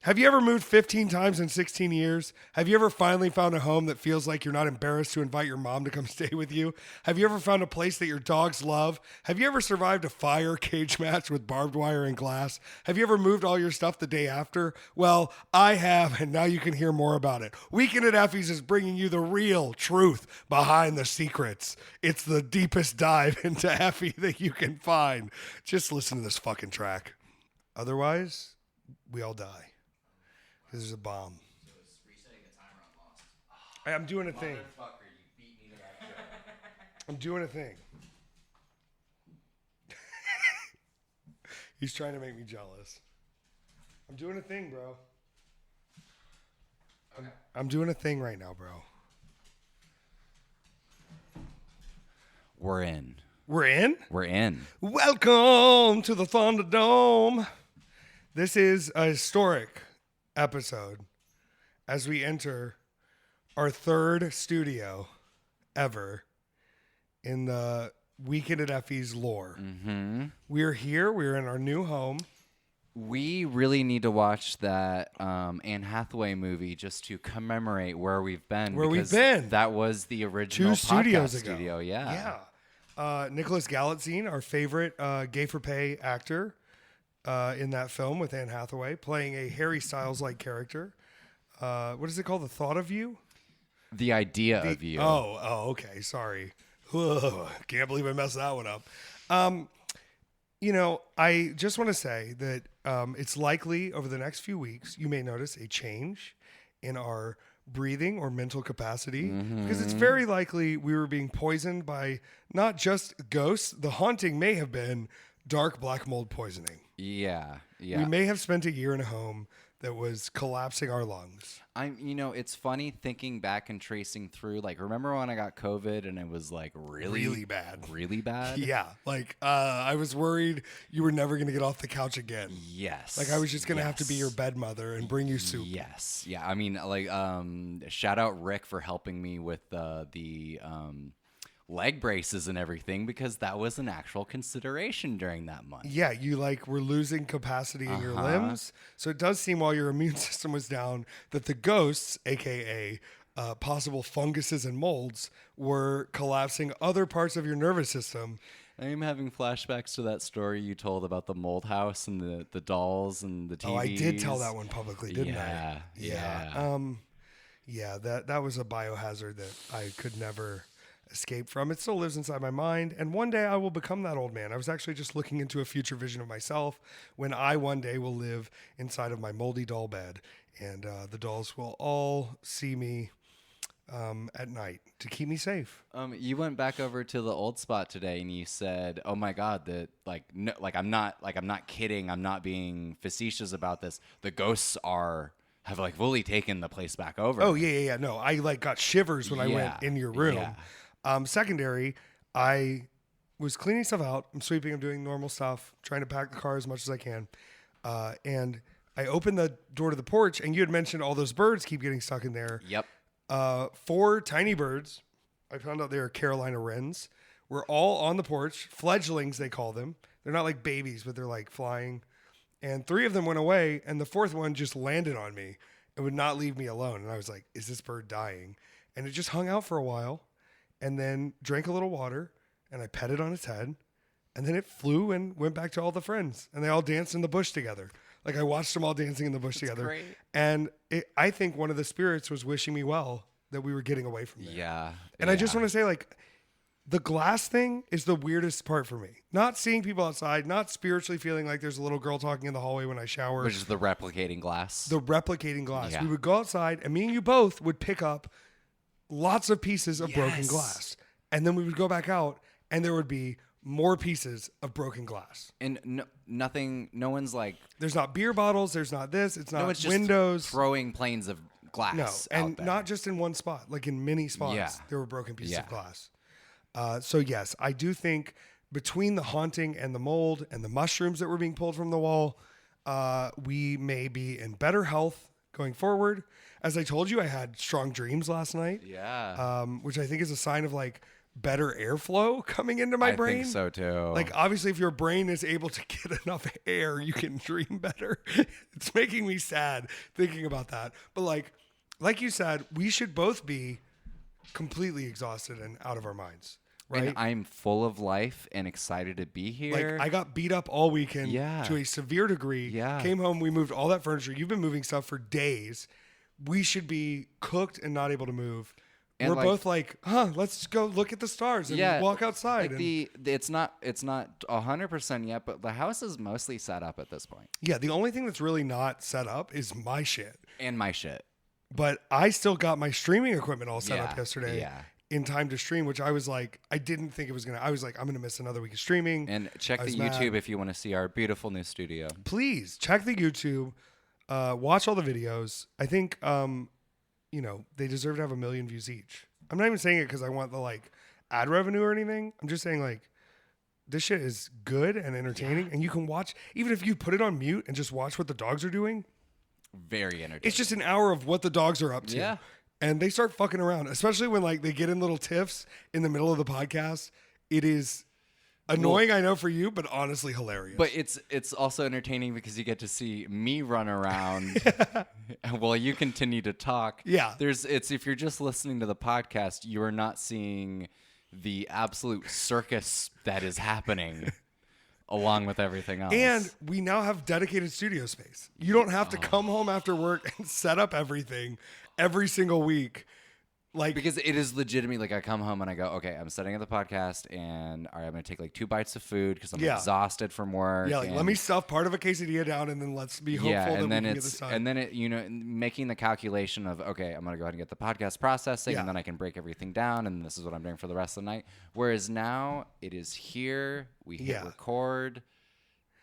Have you ever moved 15 times in 16 years? Have you ever finally found a home that feels like you're not embarrassed to invite your mom to come stay with you? Have you ever found a place that your dogs love? Have you ever survived a fire cage match with barbed wire and glass? Have you ever moved all your stuff the day after? Well, I have, and now you can hear more about it. Weekend at Effys is bringing you the real truth behind the secrets. It's the deepest dive into Effy that you can find. Just listen to this fucking track. Otherwise, we all die. This is a bomb. So it's resetting the timer on Lost. I'm doing a thing. Motherfucker, you beat me to that joke. I'm doing a thing. He's trying to make me jealous. I'm doing a thing, bro. Okay. I'm doing a thing right now, bro. We're in. We're in? We're in. Welcome to the Thunderdome. This is a historic episode as we enter our third studio ever in the Weekend at Effys lore. Mm-hmm. We're here. We're in our new home. We really need to watch that Anne Hathaway movie just to commemorate where we've been. Where we've because been. That was the original Two studios podcast ago. studio. Yeah. Yeah. Nicholas Galitzine, our favorite gay for pay actor in that film with Anne Hathaway, playing a Harry Styles-like character. What is it called? The Thought of You? The idea of you. Oh, okay. Sorry. Ugh, can't believe I messed that one up. I just want to say that it's likely over the next few weeks you may notice a change in our breathing or mental capacity because it's very likely we were being poisoned by not just ghosts. The haunting may have been dark black mold poisoning. Yeah. We may have spent a year in a home that was collapsing our lungs. It's funny thinking back and tracing through. Like, remember when I got COVID and it was like really bad. Really bad? Yeah. Like, I was worried you were never going to get off the couch again. Yes. Like, I was just going to have to be your bed mother and bring you soup. Yes. Yeah. I mean, like, shout out Rick for helping me with the leg braces and everything because that was an actual consideration during that month. Yeah, you were losing capacity in your limbs. So it does seem while your immune system was down that the ghosts, aka possible funguses and molds, were collapsing other parts of your nervous system. I'm having flashbacks to that story you told about the mold house and the dolls and the TVs. Oh, I did tell that one publicly, didn't I? Yeah. Yeah, that was a biohazard that I could never escape from. It still lives inside my mind, and one day I will become that old man. I was actually just looking into a future vision of myself when I one day will live inside of my moldy doll bed, and the dolls will all see me at night to keep me safe. You went back over to the old spot today, and you said, "Oh my God, I'm not kidding. I'm not being facetious about this. The ghosts have fully taken the place back over." Oh yeah. No, I got shivers when I went in your room. Yeah. Secondary, I was cleaning stuff out. I'm sweeping. I'm doing normal stuff, trying to pack the car as much as I can. And I opened the door to the porch, and you had mentioned all those birds keep getting stuck in there. Yep. 4 tiny birds. I found out they are Carolina wrens. Were all on the porch. Fledglings, they call them. They're not like babies, but they're like flying. And 3 of them went away, and the 4th one just landed on me and would not leave me alone. And I was like, is this bird dying? And it just hung out for a while and then drank a little water, and I petted on its head. And then it flew and went back to all the friends, and they all danced in the bush together. Like, I watched them all dancing in the bush together. Great. And I think one of the spirits was wishing me well that we were getting away from there. Yeah. And I just want to say, the glass thing is the weirdest part for me. Not seeing people outside, not spiritually feeling like there's a little girl talking in the hallway when I shower. Which is the replicating glass. The replicating glass. Yeah. We would go outside, and me and you both would pick up lots of pieces of broken glass. And then we would go back out, and there would be more pieces of broken glass. And no one's like... There's not beer bottles. There's not this. It's not just windows. Throwing planes of glass. No, out and there. not just in one spot. Like in many spots, Yeah. there were broken pieces of Yeah. glass. So yes, I do think between the haunting and the mold and the mushrooms that were being pulled from the wall, we may be in better health going forward. As I told you, I had strong dreams last night. Yeah. Which I think is a sign of better airflow coming into my brain. I think so too. Like, obviously, if your brain is able to get enough air, you can dream better. It's making me sad thinking about that. But like you said, we should both be completely exhausted and out of our minds, right? And I'm full of life and excited to be here. Like, I got beat up all weekend Yeah. to a severe degree. Yeah. Came home, we moved all that furniture. You've been moving stuff for days. We should be cooked and not able to move. And we're like- both like, let's go look at the stars and walk outside. Like it's not 100% yet, but the house is mostly set up at this point. Yeah, the only thing that's really not set up is my shit. And my shit. But I still got my streaming equipment all set up Yeah, yesterday yeah. in time to stream, which I was like, I didn't think it was going to. I was like, I'm going to miss another week of streaming. And check I the was YouTube mad. if you want to see our beautiful new studio. Please check the YouTube, watch all the videos. I think, they deserve to have 1 million views each. I'm not even saying it because I want the ad revenue or anything. I'm just saying this shit is good and entertaining, and you can watch even if you put it on mute and just watch what the dogs are doing. Very entertaining. It's just an hour of what the dogs are up to. Yeah. And they start fucking around, especially when they get in little tiffs in the middle of the podcast. It is annoying, I know, for you, but honestly hilarious. But it's also entertaining because you get to see me run around while you continue to talk. Yeah. If you're just listening to the podcast, you are not seeing the absolute circus that is happening along with everything else. And we now have dedicated studio space. You don't have to come home after work and set up everything every single week. Because it is legitimately I come home and I go, okay, I'm setting up the podcast and all right, I'm going to take 2 bites of food because I'm exhausted from work. Yeah, let me stuff part of a quesadilla down and then let's be hopeful that we can get this done. And then making the calculation of, okay, I'm going to go ahead and get the podcast processing and then I can break everything down and this is what I'm doing for the rest of the night. Whereas now it is here, we hit record.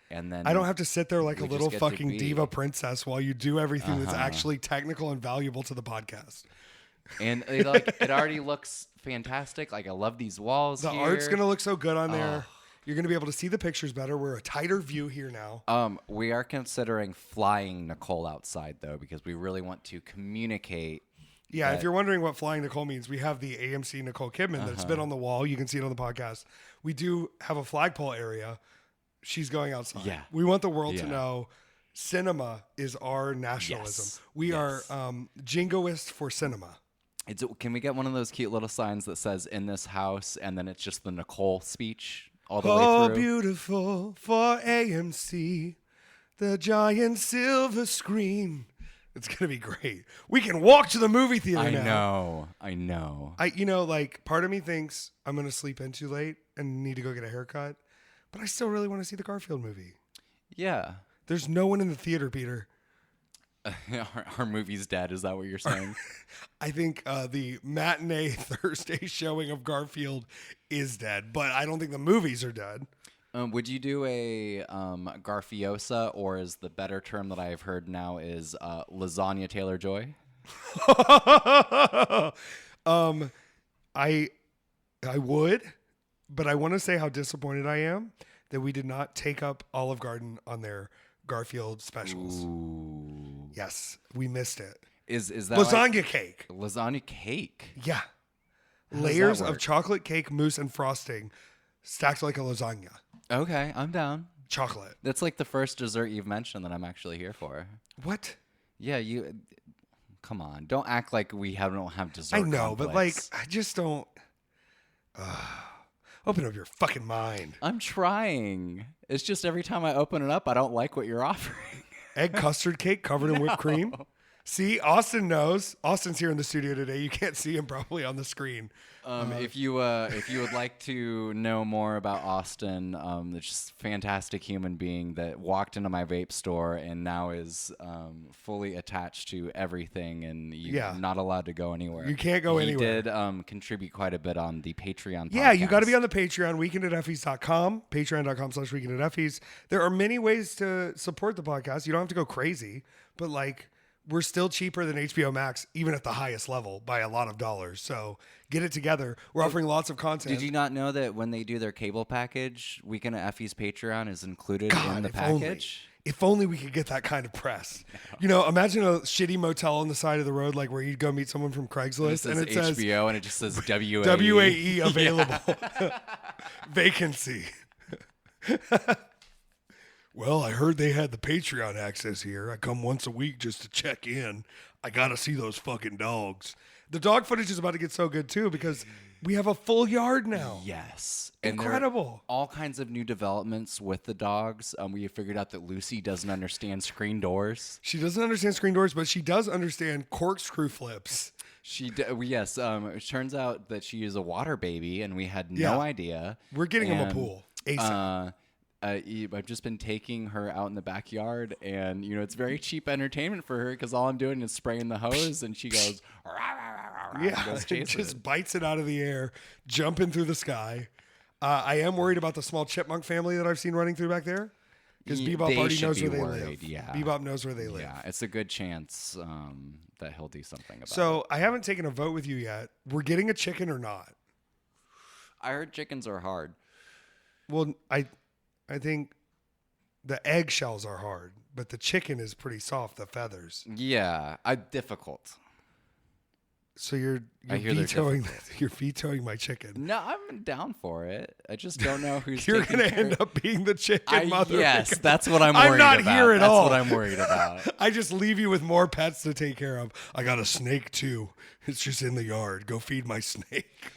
And then I don't have to sit there like a we little just get to fucking be. diva princess while you do everything that's actually technical and valuable to the podcast. And it already looks fantastic. I love these walls. The here. art's going to look so good on there. You're going to be able to see the pictures better. We're a tighter view here now. We are considering flying Nicole outside though, because we really want to communicate. Yeah, if you're wondering what flying Nicole means, we have the AMC Nicole Kidman that's been on the wall. You can see it on the podcast. We do have a flagpole area. She's going outside. Yeah. We want the world to know cinema is our nationalism. Yes. We are jingoist for cinema. Can we get one of those cute little signs that says "in this house" and then it's just the Nicole speech all the way through? Beautiful for AMC, the giant silver screen. It's gonna be great. We can walk to the movie theater now. I know. Part of me thinks I'm gonna sleep in too late and need to go get a haircut, but I still really want to see the Garfield movie. Yeah. There's no one in the theater, Peter. Our movie's dead. Is that what you're saying? I think the matinee Thursday showing of Garfield is dead, but I don't think the movies are dead. Would you do a Garfiosa, or is the better term that I've heard now is lasagna Taylor-Joy? I would, but I want to say how disappointed I am that we did not take up Olive Garden on their Garfield specials. Ooh. Yes, we missed it. Is that lasagna cake? Lasagna cake. Yeah. does Layers that of work? chocolate cake, mousse, and frosting stacked like a lasagna. Okay, I'm down. Chocolate. That's like the first dessert you've mentioned that I'm actually here for. What? Yeah, you. Come on, don't act like we don't have dessert. I know, but conflicts. I just don't. Open up your fucking mind. I'm trying. It's just every time I open it up, I don't like what you're offering. Egg custard cake covered in whipped cream. See, Austin knows. Austin's here in the studio today. You can't see him probably on the screen. If you would like to know more about Austin, the just fantastic human being that walked into my vape store and now is fully attached to everything, and you're not allowed to go anywhere. You can't go anywhere. He did contribute quite a bit on the Patreon. Yeah, you got to podcast. be on the Patreon, weekendateffys.com, patreon.com/weekendateffys. There are many ways to support the podcast. You don't have to go crazy, but we're still cheaper than HBO Max, even at the highest level, by a lot of dollars. So get it together. We're offering lots of content. Did you not know that when they do their cable package, Weekend at Effie's Patreon is included in the if package? If only we could get that kind of press. You know, imagine a shitty motel on the side of the road, like where you'd go meet someone from Craigslist, and it says HBO, and it just says WAE. WAE available. Vacancy. Well, I heard they had the Patreon access here. I come once a week just to check in. I got to see those fucking dogs. The dog footage is about to get so good, too, because we have a full yard now. Yes. Incredible. And there are all kinds of new developments with the dogs. We figured out that Lucy doesn't understand screen doors. She doesn't understand screen doors, but she does understand corkscrew flips. Yes. It turns out that she is a water baby, and we had no idea. We're getting him a pool ASAP. I've just been taking her out in the backyard, and it's very cheap entertainment for her because all I'm doing is spraying the hose, and she goes, rah, rah, rah, rah, yeah, and goes it just bites it out of the air, jumping through the sky. I am worried about the small chipmunk family that I've seen running through back there, because Bebop already knows where they live. Yeah. Bebop knows where they live. Yeah, it's a good chance that he'll do something about it. So I haven't taken a vote with you yet. We're getting a chicken or not? I heard chickens are hard. Well, I think the eggshells are hard, but the chicken is pretty soft, the feathers. Yeah, difficult. So you're vetoing my chicken. No, I'm down for it. I just don't know who's You're going to end up being the chicken mother. Yes, that's what I'm worried about. I'm not here at all. That's what I'm worried about. I just leave you with more pets to take care of. I got a snake too. It's just in the yard. Go feed my snake.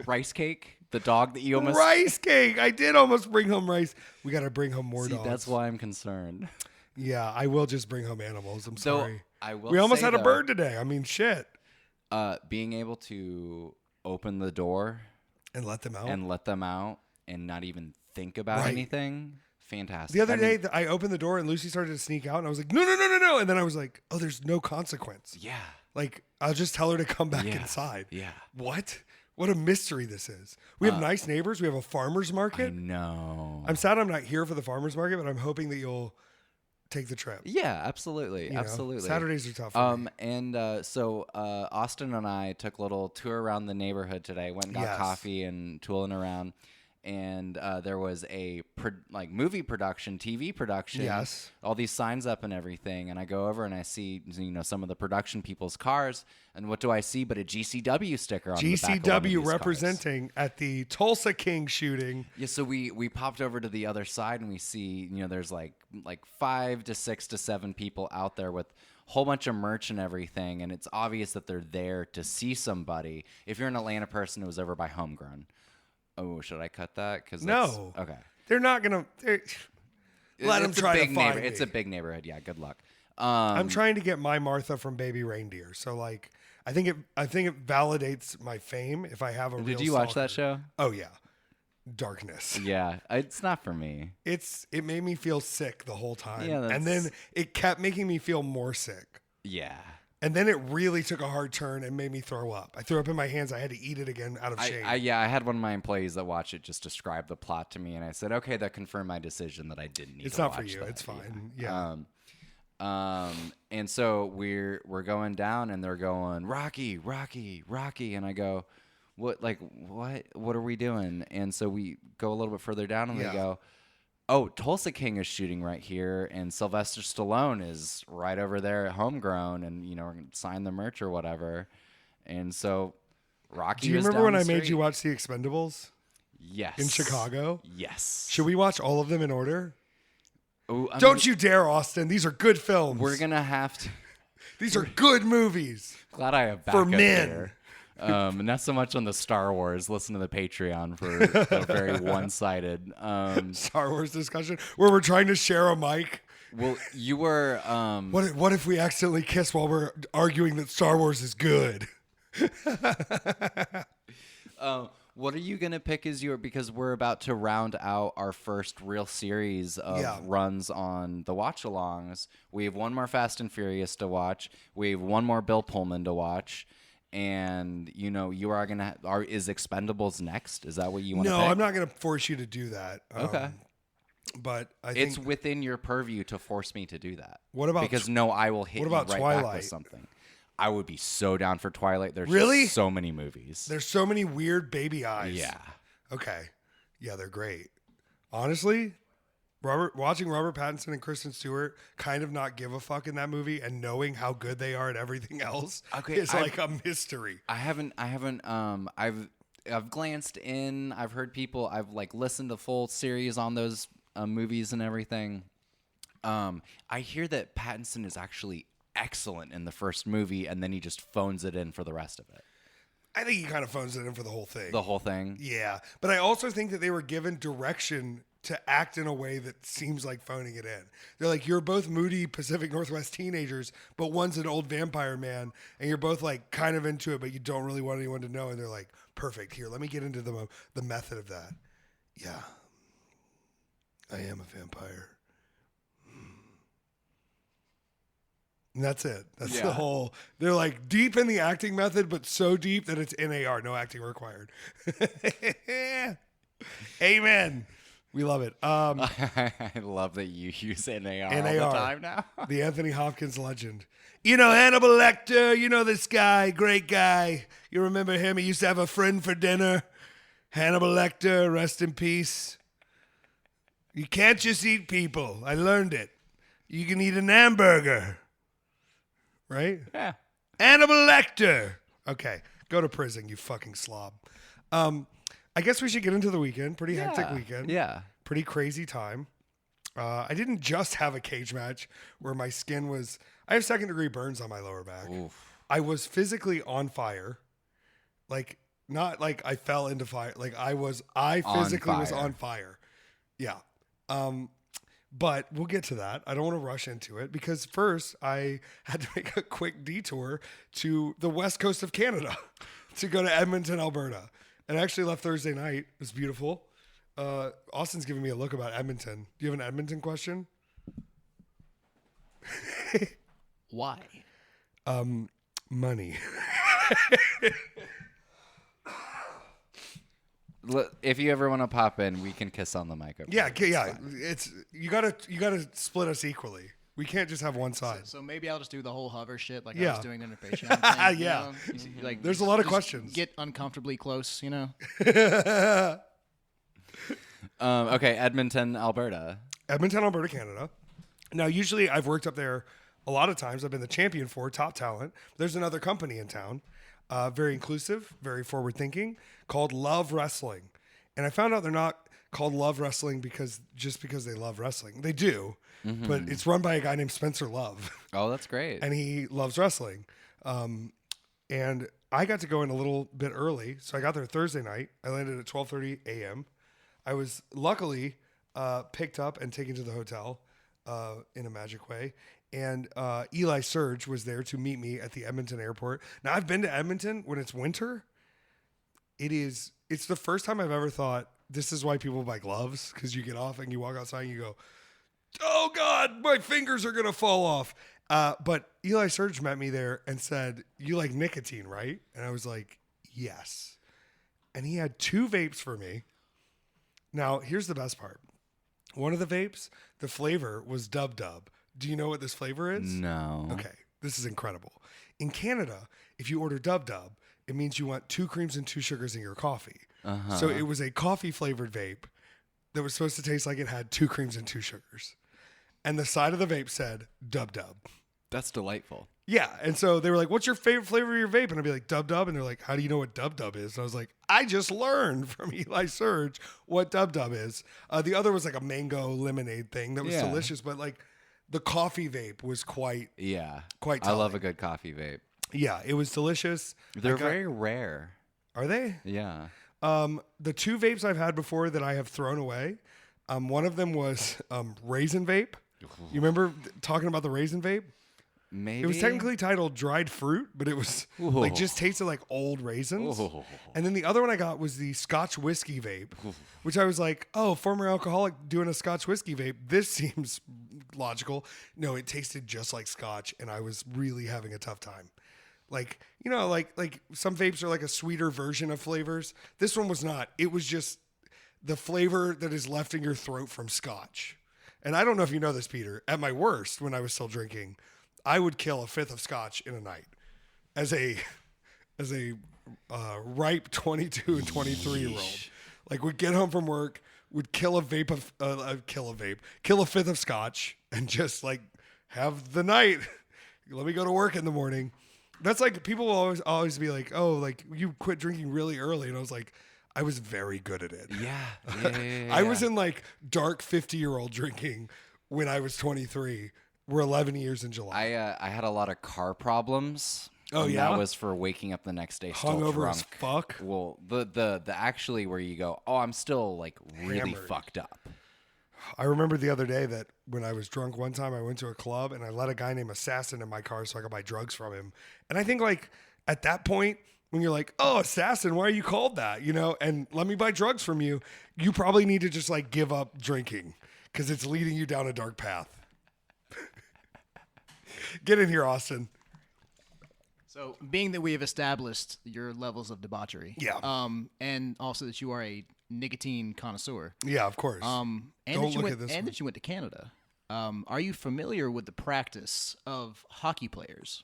Rice Cake? The dog that you almost... Rice Cake! I did almost bring home rice. We got to bring home more dogs. That's why I'm concerned. Yeah, I will just bring home animals. I'm sorry. We almost had a bird today. I mean, shit. Being able to open the door... And let them out. And not even think about anything. Fantastic. The other day, I opened the door and Lucy started to sneak out. And I was like, no. And then I was like, oh, there's no consequence. Yeah. Like, I'll just tell her to come back inside. Yeah. What? What a mystery this is. We have nice neighbors. We have a farmer's market. I know. I'm sad I'm not here for the farmer's market, but I'm hoping that you'll take the trip. Yeah, absolutely. Absolutely. Saturdays are tough for me. And so Austin and I took a little tour around the neighborhood today. Went and got coffee and tooling around. And there was a movie production, TV production. Yes. All these signs up and everything. And I go over and I see some of the production people's cars. And what do I see but a GCW sticker on the back of one of GCW these representing cars. At the Tulsa King shooting. Yeah, so we popped over to the other side and we see, there's like 5 to 6 to 7 people out there with a whole bunch of merch and everything. And it's obvious that they're there to see somebody. If you're an Atlanta person, it was over by Homegrown. Oh, should I cut that? No. Okay. They're not going to... Let them try to find me. It's a big neighborhood. Yeah, good luck. I'm trying to get my Martha from Baby Reindeer. So, I think it validates my fame if I have a real Did you watch that show? Oh, yeah. Darkness. Yeah. It's not for me. It made me feel sick the whole time. Yeah, and then it kept making me feel more sick. Yeah. And then it really took a hard turn and made me throw up. I threw up in my hands. I had to eat it again out of shame. I had one of my employees that watched it just describe the plot to me, and I said, okay, that confirmed my decision that I didn't need to watch it. It's not for you. It's fine. Yeah. And so we're going down, and they're going, Rocky, Rocky, Rocky. And I go, what are we doing? And so we go a little bit further down, and they go, oh, Tulsa King is shooting right here, and Sylvester Stallone is right over there at Homegrown, and we're gonna sign the merch or whatever. And so Rocky. Do you remember when I made you watch The Expendables? Yes. In Chicago? Yes. Should we watch all of them in order? Oh, Don't you dare, Austin. These are good films. We're gonna have to. These are good movies. Glad I have backup for men. Here. Not so much on the Star Wars. Listen to the Patreon for a very one-sided Star Wars discussion where we're trying to share a mic. Well, you were. What if we accidentally kiss while we're arguing that Star Wars is good? What are you gonna pick as because we're about to round out our first real series of runs on the watch-alongs. We have one more Fast and Furious to watch. We have one more Bill Pullman to watch. And you are gonna is Expendables next? Is that what you want to pick? No, I'm not gonna force you to do that. Okay. But I think it's within your purview to force me to do that. What about because I will hit you right Twilight? back with something. I would be so down for Twilight. There's really just so many movies. There's so many weird baby eyes. Yeah. Okay. Yeah, they're great. Honestly, Watching Robert Pattinson and Kristen Stewart kind of not give a fuck in that movie and knowing how good they are at everything else is like a mystery. I've glanced in. I've heard people. I've like listened to full series on those movies and everything. I hear that Pattinson is actually excellent in the first movie, and then he just phones it in for the rest of it. I think he kind of phones it in for the whole thing. The whole thing? Yeah. But I also think that they were given direction to act in a way that seems like phoning it in. They're like, you're both moody Pacific Northwest teenagers, but one's an old vampire man, and you're both like kind of into it, but you don't really want anyone to know. And they're like, perfect. Here, let me get into the method of that. Yeah. I am a vampire. And that's it. That's the whole. They're like deep in the acting method, but so deep that it's NAR, no acting required. Amen. We love it. I love that you use NAR all the time now. The Anthony Hopkins legend. You know, Hannibal Lecter, you know this guy, great guy. You remember him? He used to have a friend for dinner. Hannibal Lecter, rest in peace. You can't just eat people. I learned it. You can eat an hamburger. Right? Yeah. Hannibal Lecter. Okay. Go to prison, you fucking slob. I guess we should get into the weekend. Pretty hectic weekend. Yeah. Pretty crazy time. I didn't just have a cage match where my skin was... I have second-degree burns on my lower back. Oof. I was physically on fire. Like, not like I fell into fire. Like, I physically was on fire. Yeah. But we'll get to that. I don't want to rush into it because first I had to make a quick detour to the west coast of Canada to go to Edmonton, Alberta. And I actually left Thursday night. It was beautiful. Austin's giving me a look about Edmonton. Do you have an Edmonton question? Why? Money. If you ever want to pop in, we can kiss on the mic. Yeah. It's you gotta split us equally. We can't just have one side. So maybe I'll just do the whole hover shit like I was doing in a Patreon thing. Yeah. You know? Like, There's a lot of just questions. Get uncomfortably close, you know? Okay, Edmonton, Alberta. Edmonton, Alberta, Canada. Now, usually I've worked up there a lot of times. I've been the champion for top talent. There's another company in town, very inclusive, very forward thinking, called Love Wrestling. And I found out they're not called Love Wrestling because they love wrestling. They do, but it's run by a guy named Spencer Love. Oh, that's great. And he loves wrestling. And I got to go in a little bit early. So I got there Thursday night. I landed at 12:30 a.m. I was luckily picked up and taken to the hotel in a magic way. And Eli Surge was there to meet me at the Edmonton airport. Now, I've been to Edmonton when it's winter. It's the first time I've ever thought, this is why people buy gloves, because you get off and you walk outside and you go, oh God, my fingers are going to fall off. But Eli Surge met me there and said, you like nicotine, right? And I was like, yes. And he had 2 vapes for me. Now, here's the best part. One of the vapes, the flavor was Dub Dub. Do you know what this flavor is? No. Okay, this is incredible. In Canada, if you order Dub Dub, it means you want 2 creams and 2 sugars in your coffee. Uh-huh. So it was a coffee flavored vape that was supposed to taste like it had 2 creams and 2 sugars. And the side of the vape said Dub Dub. That's delightful. Yeah. And so they were like, what's your favorite flavor of your vape? And I'd be like, Dub Dub. And they're like, how do you know what Dub Dub is? And I was like, I just learned from Eli Surge what Dub Dub is. The other was like a mango lemonade thing that was delicious, but like the coffee vape was quite I telling. love a good coffee vape. Yeah, it was delicious. They're very rare. Are they? Yeah. The 2 vapes I've had before that I have thrown away, one of them was raisin vape. You remember talking about the raisin vape? Maybe. It was technically titled dried fruit, but it was like just tasted like old raisins. And then the other one I got was the Scotch whiskey vape, which I was like, oh, former alcoholic doing a Scotch whiskey vape. This seems logical. No, it tasted just like Scotch, and I was really having a tough time. Like, you know, like some vapes are like a sweeter version of flavors. This one was not. It was just the flavor that is left in your throat from Scotch. And I don't know if you know this, Peter. At my worst, when I was still drinking, I would kill a 5th of Scotch in a night as a ripe 22 and 23-year-old. Like, would get home from work, would kill a fifth of scotch and just like have the night. Let me go to work in the morning. That's like people will always be like, oh, like you quit drinking really early, and I was like, I was very good at it. Yeah. I was in like dark 50-year-old drinking when I was 23. We're 11 years in July. I had a lot of car problems. Oh, and yeah? That was for waking up the next day still Hungover drunk. as fuck. Well, the actually where you go, oh, I'm still like really Hammered. fucked up. I remember the other day that when I was drunk one time, I went to a club and I let a guy named Assassin in my car so I could buy drugs from him. And I think like at that point, when you're like, oh, Assassin, why are you called that? You know, and let me buy drugs from you. You probably need to just like give up drinking because it's leading you down a dark path. Get in here, Austin. So, being that we have established your levels of debauchery, and also that you are a nicotine connoisseur, Yeah, of course. and Don't that you look went, at this and one. that you went to Canada, are you familiar with the practice of hockey players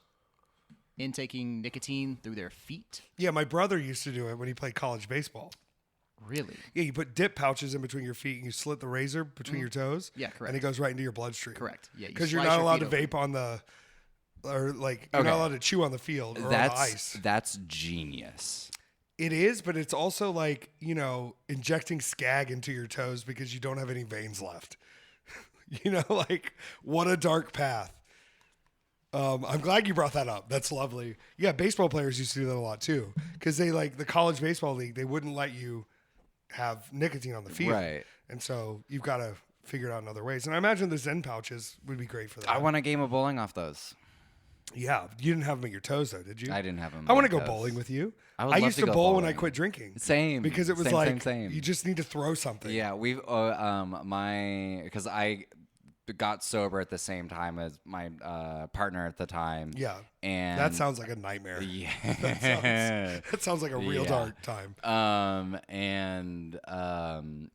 intaking nicotine through their feet? Yeah, my brother used to do it when he played college baseball. Really? Yeah, you put dip pouches in between your feet and you slit the razor between your toes. Yeah, correct. And it goes right into your bloodstream. Correct. Yeah, Because you're slice not your allowed to feet vape on the, or like, you're not Okay. allowed to chew on the field or on the ice. That's genius. It is, but it's also like, you know, injecting skag into your toes because you don't have any veins left. You know, like, what a dark path. I'm glad you brought that up. That's lovely. Yeah, baseball players used to do that a lot too. Because they like the college baseball league, they wouldn't let you have nicotine on the field. Right. And so you've got to figure it out in other ways. And I imagine the Zen pouches would be great for that. I won a game of bowling off those. Yeah. You didn't have them at your toes though, did you? I didn't have them. I want to on go toes. bowling with you. I would I love used to to go bowl when I bowling. quit drinking. Same. Because it was Same, like, same. you just need to throw something. Yeah, we've because I got sober at the same time as my partner at the time. Yeah. And That sounds like a nightmare. yeah. That sounds like a real Yeah. dark time.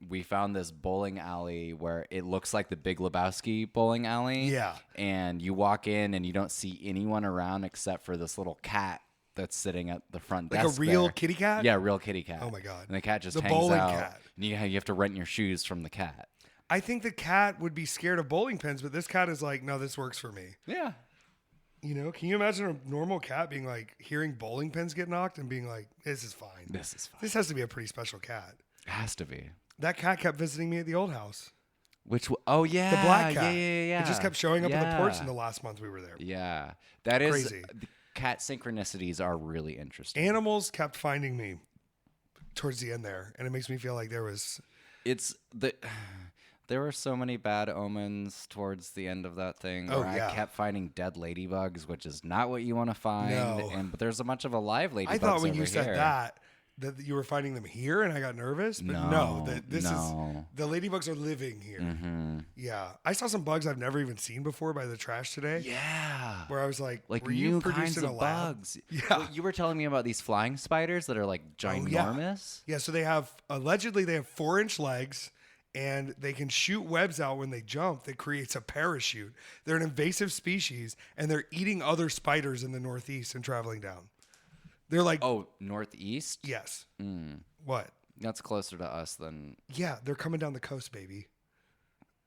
We found this bowling alley where it looks like the Big Lebowski bowling alley. Yeah. And you walk in and you don't see anyone around except for this little cat that's sitting at the front Like desk a real there. kitty cat? Yeah, real kitty cat. Oh my God. And the cat just The hangs bowling out. cat. And you have to rent your shoes from the cat. I think the cat would be scared of bowling pins, but this cat is like, no, this works for me. Yeah. You know, can you imagine a normal cat being like hearing bowling pins get knocked and being like, this is fine. This is fine. This has to be a pretty special cat. It has to be. That cat kept visiting me at the old house. Oh yeah, The black cat. Yeah. It just kept showing up on the porch Yeah. in the last month we were there. Yeah, that is Crazy. The cat synchronicities are really interesting. Animals kept finding me towards the end there, and it makes me feel like there was. There were so many bad omens towards the end of that thing. Oh, where yeah. I kept finding dead ladybugs, which is not what you want to find. No. But there's a bunch of alive ladybugs. I thought when over you said here. that you were finding them here, and I got nervous. But no, this is no. the ladybugs are living here. Mm-hmm. Yeah, I saw some bugs I've never even seen before by the trash today. Yeah. Where I was like, Like were you new produced kinds in a of lab? bugs. Yeah. Well, you were telling me about these flying spiders that are like ginormous. Yeah, so they have allegedly they have 4-inch legs and they can shoot webs out when they jump that creates a parachute. They're an invasive species and they're eating other spiders in the Northeast and traveling down. They're like, Oh, northeast. yes. Mm. What? That's closer to us than. Yeah, they're coming down the coast, baby.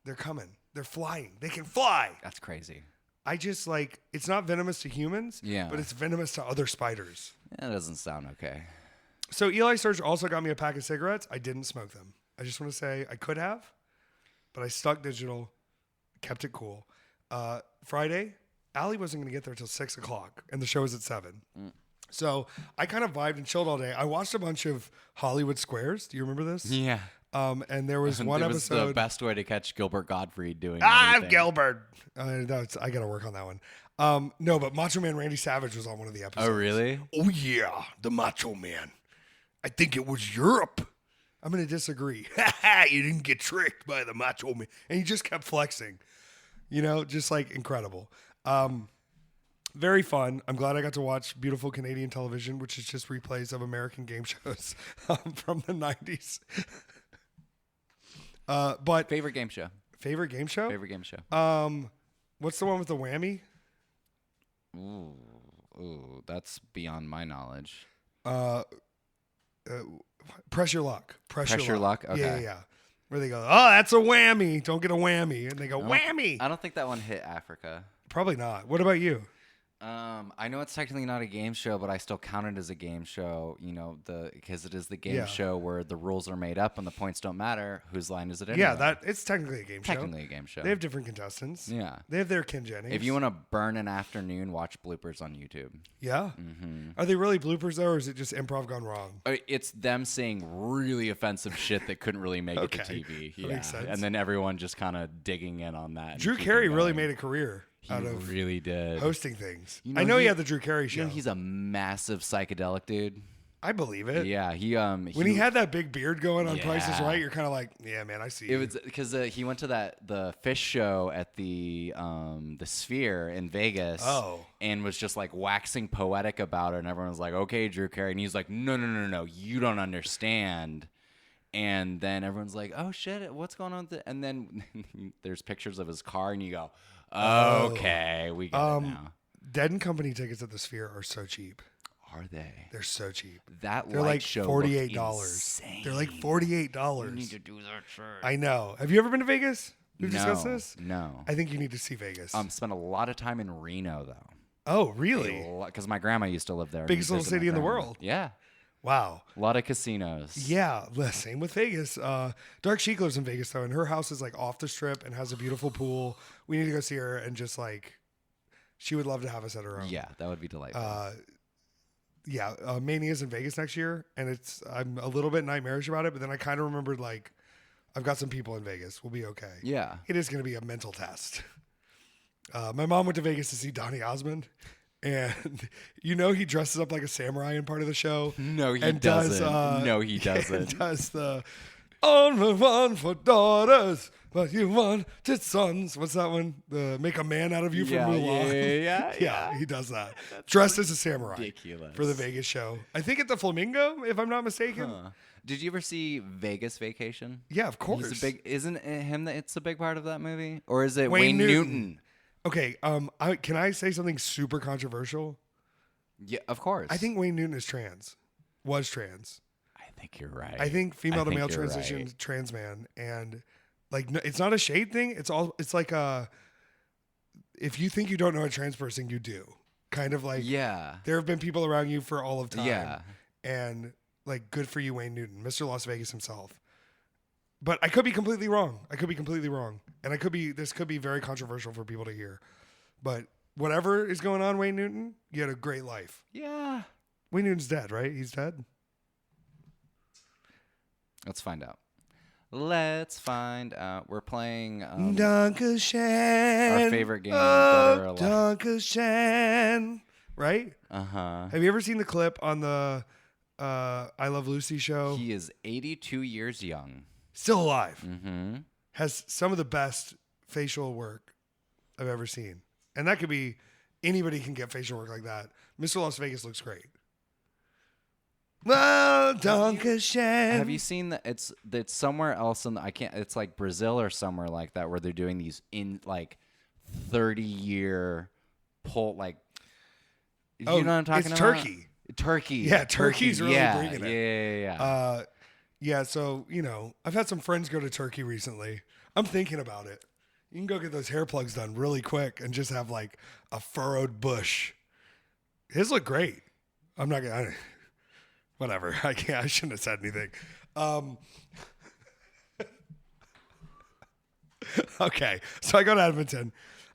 They're coming. They're flying. They can fly. That's crazy. I just like, it's not venomous to humans, Yeah. but it's venomous to other spiders. That doesn't sound okay. So Eli Surge also got me a pack of cigarettes. I didn't smoke them. I just want to say I could have, but I stuck digital, kept it cool. Friday, Allie wasn't going to get there till 6 o'clock, and the show was at 7. So I kind of vibed and chilled all day. I watched a bunch of Hollywood Squares. Do you remember this? Yeah. And there was one it was episode. the best way to catch Gilbert Gottfried doing. I'm anything. Gilbert. I got to work on that one. No, but Macho Man Randy Savage was on one of the episodes. Oh, really? Oh, yeah, the Macho Man. I think it was Europe. I'm going to disagree. You didn't get tricked by the Macho Man. And he just kept flexing. You know, just like incredible. Very fun. I'm glad I got to watch beautiful Canadian television, which is just replays of American game shows from the 90s. But Favorite game show. favorite game show? Favorite game show. What's the one with the whammy? Ooh, that's beyond my knowledge. Press Your Luck. Press Your Luck? Yeah, Okay. yeah. Where they go, oh, that's a whammy. Don't get a whammy. And they go, whammy. I don't think that one hit Africa. Probably not. What about you? I know it's technically not a game show, but I still count it as a game show, because it is the game Yeah. show where the rules are made up and the points don't matter. Whose line is it anyway? Yeah, it's technically a game show. technically a game show. They have different contestants. Yeah. They have their Ken Jennings. If you want to burn an afternoon, watch bloopers on YouTube. Yeah. Mm-hmm. Are they really bloopers, though, or is it just improv gone wrong? It's them saying really offensive shit that couldn't really make Okay. it to TV. That makes sense. And then everyone just kind of digging in on that. and Drew keeping Carey really going. made a career He out of really did. hosting things. You know, I know he he- had the Drew Carey show. He's a massive psychedelic dude. I believe it. Yeah, When he had that big beard going on Price is Yeah. Right, you're kind of like, yeah, man, I see It you. was because he went to the fish show at the Sphere in Vegas. Oh. And was just like waxing poetic about it, and everyone was like, "Okay, Drew Carey," and he's like, "No, you don't understand." And then everyone's like, "Oh shit, what's going on?" And then there's pictures of his car, and you go, "Okay, we get it now." Dead and Company tickets at the Sphere are so cheap. Are they? They're so cheap. That They're light like show $48. looked They're like insane. $48. You need to do that shit. I know. Have you ever been to Vegas? We've discussed No, this. no. I think you need to see Vegas. Spent a lot of time in Reno though. Oh, really? Because my grandma used to live there. Biggest and little visit my city in the grandma. world. Yeah, Wow. a lot of casinos. Yeah, same with Vegas. Dark Sheik lives in Vegas though, and her house is like off the strip and has a beautiful pool. We need to go see her, and just like, she would love to have us at her own. Yeah, that would be delightful. Mania's in Vegas next year, and I'm a little bit nightmarish about it, but then I kind of remembered like, I've got some people in Vegas. We'll be okay. yeah. It is going to be a mental test. My mom went to Vegas to see Donny Osmond, and he dresses up like a samurai in part of the show. No, he and doesn't. Does, No, he and doesn't. does the on the one for daughters, but you wanted sons. What's that one? The make a man out of you from Yeah, Mulan. yeah, Yeah, he does that. Dressed as a samurai Ridiculous. for the Vegas show. I think at the Flamingo, if I'm not mistaken. Huh. Did you ever see Vegas Vacation? Yeah, of course. He's a big. Isn't it him that it's a big part of that movie, or is it Wayne Wayne Newton. Newton? Okay, can I say something super controversial? Yeah, of course. I think Wayne Newton is trans. Was trans. I think you're right. I think female to think male you're transition right. trans man, and like no, it's not a shade thing. It's like if you think you don't know a trans person, you do. Kind of like Yeah. there have been people around you for all of time. Yeah. And like good for you, Wayne Newton, Mr. Las Vegas himself. But I could be completely wrong. And this could be very controversial for people to hear. But whatever is going on, Wayne Newton, you had a great life. Yeah. Wayne Newton's dead, right? He's dead. Let's find out. We're playing Dankeschön. our favorite game, Oh, Dead or Alive. Dankeschön. Right? Uh-huh. Have you ever seen the clip on the I Love Lucy show? He is 82 years young. Still alive. Mm-hmm. Has some of the best facial work I've ever seen. And that could be anybody can get facial work like that. Mr. Las Vegas looks great. Well, Dankeschön. Have you seen that? It's somewhere else in it's like Brazil or somewhere like that where they're doing these in like 30-year you know what I'm talking it's about? Turkey. Turkey. Yeah, Turkey's really yeah, bringing it. Yeah. Yeah, so, I've had some friends go to Turkey recently. I'm thinking about it. You can go get those hair plugs done really quick and just have like a furrowed bush. His look great. I'm not going to, whatever. I shouldn't have said anything. Okay, so I go to Edmonton.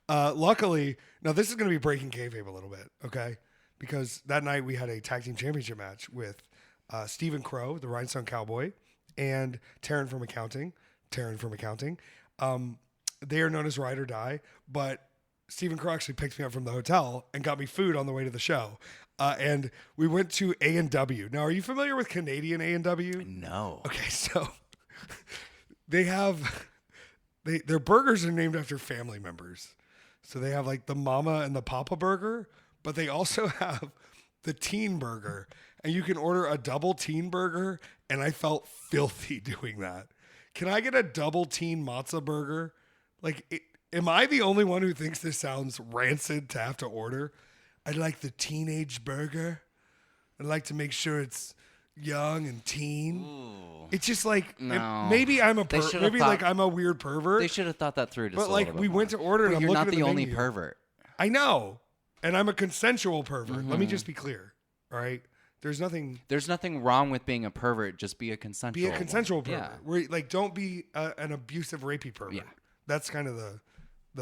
Luckily, now this is going to be breaking kayfabe a little bit, okay? Because that night we had a tag team championship match with Stephen Crow, the Rhinestone Cowboy, and Taryn from accounting. They are known as Ride or Die, but Stephen Crow actually picked me up from the hotel and got me food on the way to the show. And we went to A&W. Now, are you familiar with Canadian A&W? No. Okay, so they have their burgers are named after family members. So they have like the Mama and the Papa burger, but they also have the Teen burger. And you can order a double Teen burger, and I felt filthy doing that. Can I get a double Teen matzo burger? Am I the only one who thinks this sounds rancid to have to order? I'd like the teenage burger. I'd like to make sure it's, young and teen. Ooh. It's just like No. maybe I'm a They should've maybe thought- like I'm a weird pervert. They should have thought that through just But a like little bit we more. went to order and But I'm you're looking not at the only menu. pervert. I know, and I'm a consensual pervert. Let me Mm-hmm. just be clear. All right, there's nothing. There's nothing wrong with being a pervert. Just be a consensual. Be a consensual one. pervert. Yeah. Where like don't be an abusive rapey pervert. Yeah. That's kind of the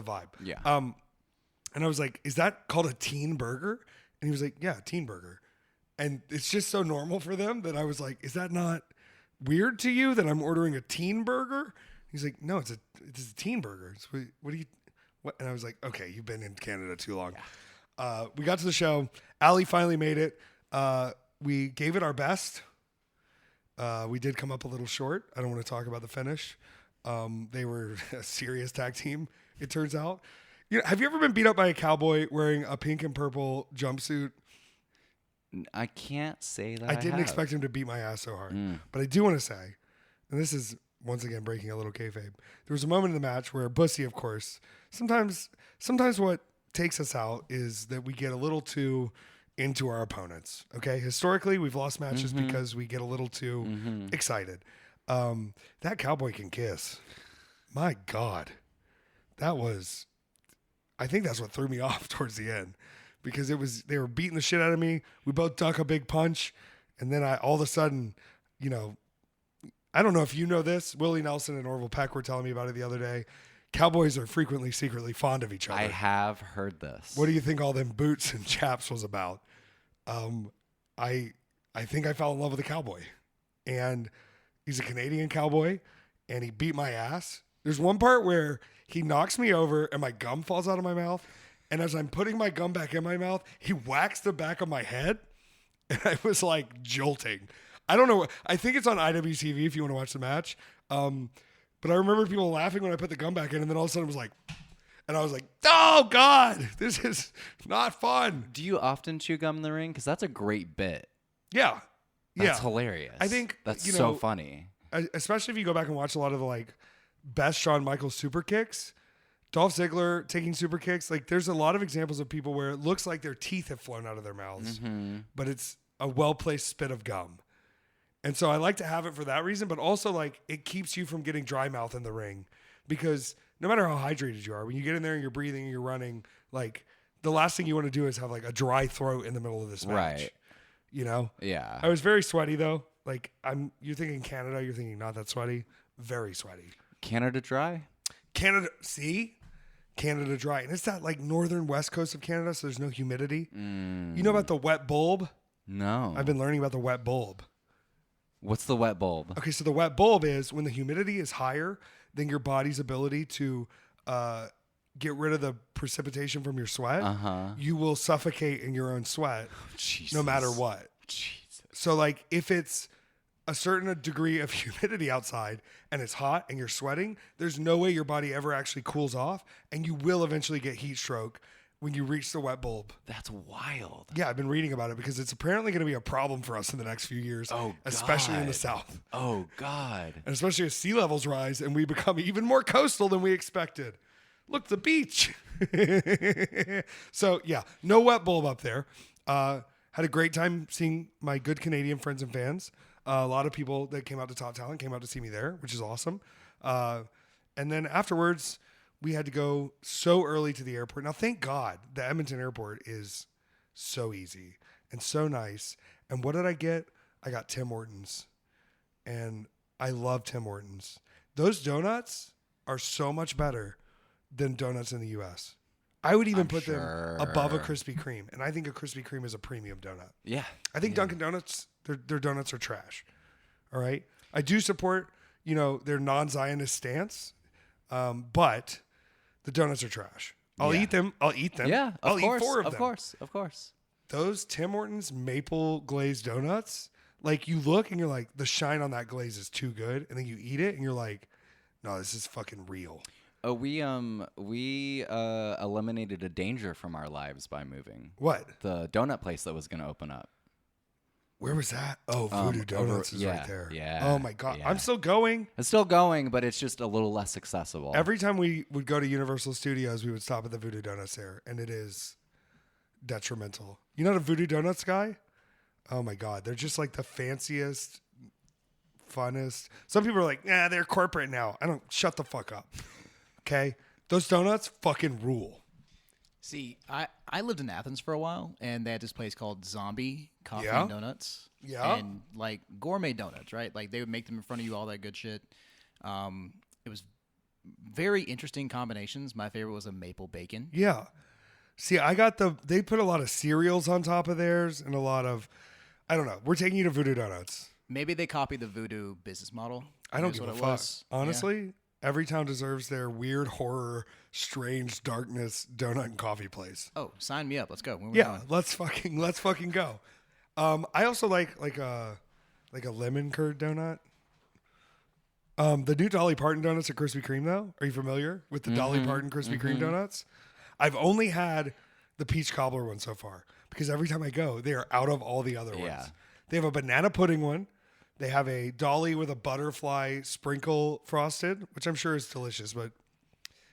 vibe. Yeah. And I was like, "Is that called a teen burger?" And he was like, "Yeah, teen burger." And it's just so normal for them that I was like, "Is that not weird to you that I'm ordering a teen burger?" He's like, "No, it's a teen burger." It's, what do you? What? And I was like, "Okay, you've been in Canada too long." We got to the show. Allie finally made it. We gave it our best. We did come up a little short. I don't want to talk about the finish. They were a serious tag team, it turns out. You know, have you ever been beat up by a cowboy wearing a pink and purple jumpsuit? I can't say that. I didn't have. expect him to beat my ass so hard. But I do want to say, and this is once again breaking a little kayfabe, there was a moment in the match where Bussy, of course, sometimes what takes us out is that we get a little too into our opponents. Okay, historically we've lost matches because we get a little too excited. That cowboy can kiss. My God, I think that's what threw me off towards the end, because they were beating the shit out of me. We both duck a big punch, and then all of a sudden, you know, I don't know if you know this. Willie Nelson and Orville Peck were telling me about it the other day. Cowboys are frequently secretly fond of each other. I have heard this. What do you think all them boots and chaps was about? I think I fell in love with a cowboy, and he's a Canadian cowboy, and he beat my ass. There's one part where he knocks me over and my gum falls out of my mouth, and as I'm putting my gum back in my mouth, he whacks the back of my head, and I was like jolting. I don't know. I think it's on IWTV if you want to watch the match. But I remember people laughing when I put the gum back in, and then all of a sudden it was like, and I was like, oh God, this is not fun. Do you often chew gum in the ring? Because that's a great bit. Yeah. That's hilarious. I think that's you so know, funny. Especially if you go back and watch a lot of the like best Shawn Michaels super kicks, Dolph Ziggler taking super kicks. Like there's a lot of examples of people where it looks like their teeth have flown out of their mouths, but it's a well-placed spit of gum. And so I like to have it for that reason, but also like it keeps you from getting dry mouth in the ring, because no matter how hydrated you are, when you get in there and you're breathing and you're running, like the last thing you want to do is have like a dry throat in the middle of this match. Right. You know? Yeah. I was very sweaty though. Like you're thinking Canada, you're thinking not that sweaty. Very sweaty. Canada Dry? Canada, see? Canada Dry. And it's that like northern west coast of Canada, so there's no humidity. You know about the wet bulb? No. I've been learning about the wet bulb. What's the wet bulb? Okay, so the wet bulb is when the humidity is higher than your body's ability to get rid of the precipitation from your sweat, you will suffocate in your own sweat no matter what. Jesus. So like if it's a certain degree of humidity outside and it's hot and you're sweating, there's no way your body ever actually cools off, and you will eventually get heat stroke when you reach the wet bulb. That's wild. Yeah, I've been reading about it because it's apparently going to be a problem for us in the next few years, especially in the South. Oh, God. And especially as sea levels rise and we become even more coastal than we expected. Look, the beach. So, yeah, no wet bulb up there. Had a great time seeing my good Canadian friends and fans. A lot of people that came out to Top Talent came out to see me there, which is awesome. And then afterwards, we had to go so early to the airport. Now, thank God the Edmonton airport is so easy and so nice. And what did I get? I got Tim Hortons. And I love Tim Hortons. Those donuts are so much better than donuts in the U.S. I would even put them above a Krispy Kreme. And I think a Krispy Kreme is a premium donut. Yeah. I think Dunkin' Donuts, their donuts are trash. All right? I do support, their non-Zionist stance, but the donuts are trash. I'll eat them. Yeah, I'll course, eat 4 of them. Of course. Those Tim Hortons maple glazed donuts, like you look and you're like, the shine on that glaze is too good. And then you eat it and you're like, no, this is fucking real. Oh, we eliminated a danger from our lives by moving. What? The donut place that was going to open up. Where was that? Oh, Voodoo Donuts is right there. Yeah. Oh my God. Yeah. I'm still going. It's still going, but it's just a little less accessible. Every time we would go to Universal Studios, we would stop at the Voodoo Donuts there, and it is detrimental. You're not a Voodoo Donuts guy? Oh my God. They're just like the fanciest, funnest. Some people are like, nah, they're corporate now. Shut the fuck up. Okay? Those donuts fucking rule. See, I lived in Athens for a while, and they had this place called Zombie Coffee Yeah. and Donuts. Yeah. And like gourmet donuts, right? Like they would make them in front of you, all that good shit. It was very interesting combinations. My favorite was a maple bacon. Yeah. See, they put a lot of cereals on top of theirs and a lot of, I don't know. We're taking you to Voodoo Donuts. Maybe they copied the Voodoo business model. I don't is give a what it fuck. was. Honestly, every town deserves their weird horror, strange darkness donut and coffee place. Yeah. Oh, sign me up. Let's go. Where we Yeah, going? let's fucking go. I also like a lemon curd donut. The new Dolly Parton donuts are Krispy Kreme though. Are you familiar with the Dolly Parton Krispy Kreme donuts? I've only had the peach cobbler one so far because every time I go, they are out of all the other ones. They have a banana pudding one. They have a Dolly with a butterfly sprinkle frosted, which I'm sure is delicious, but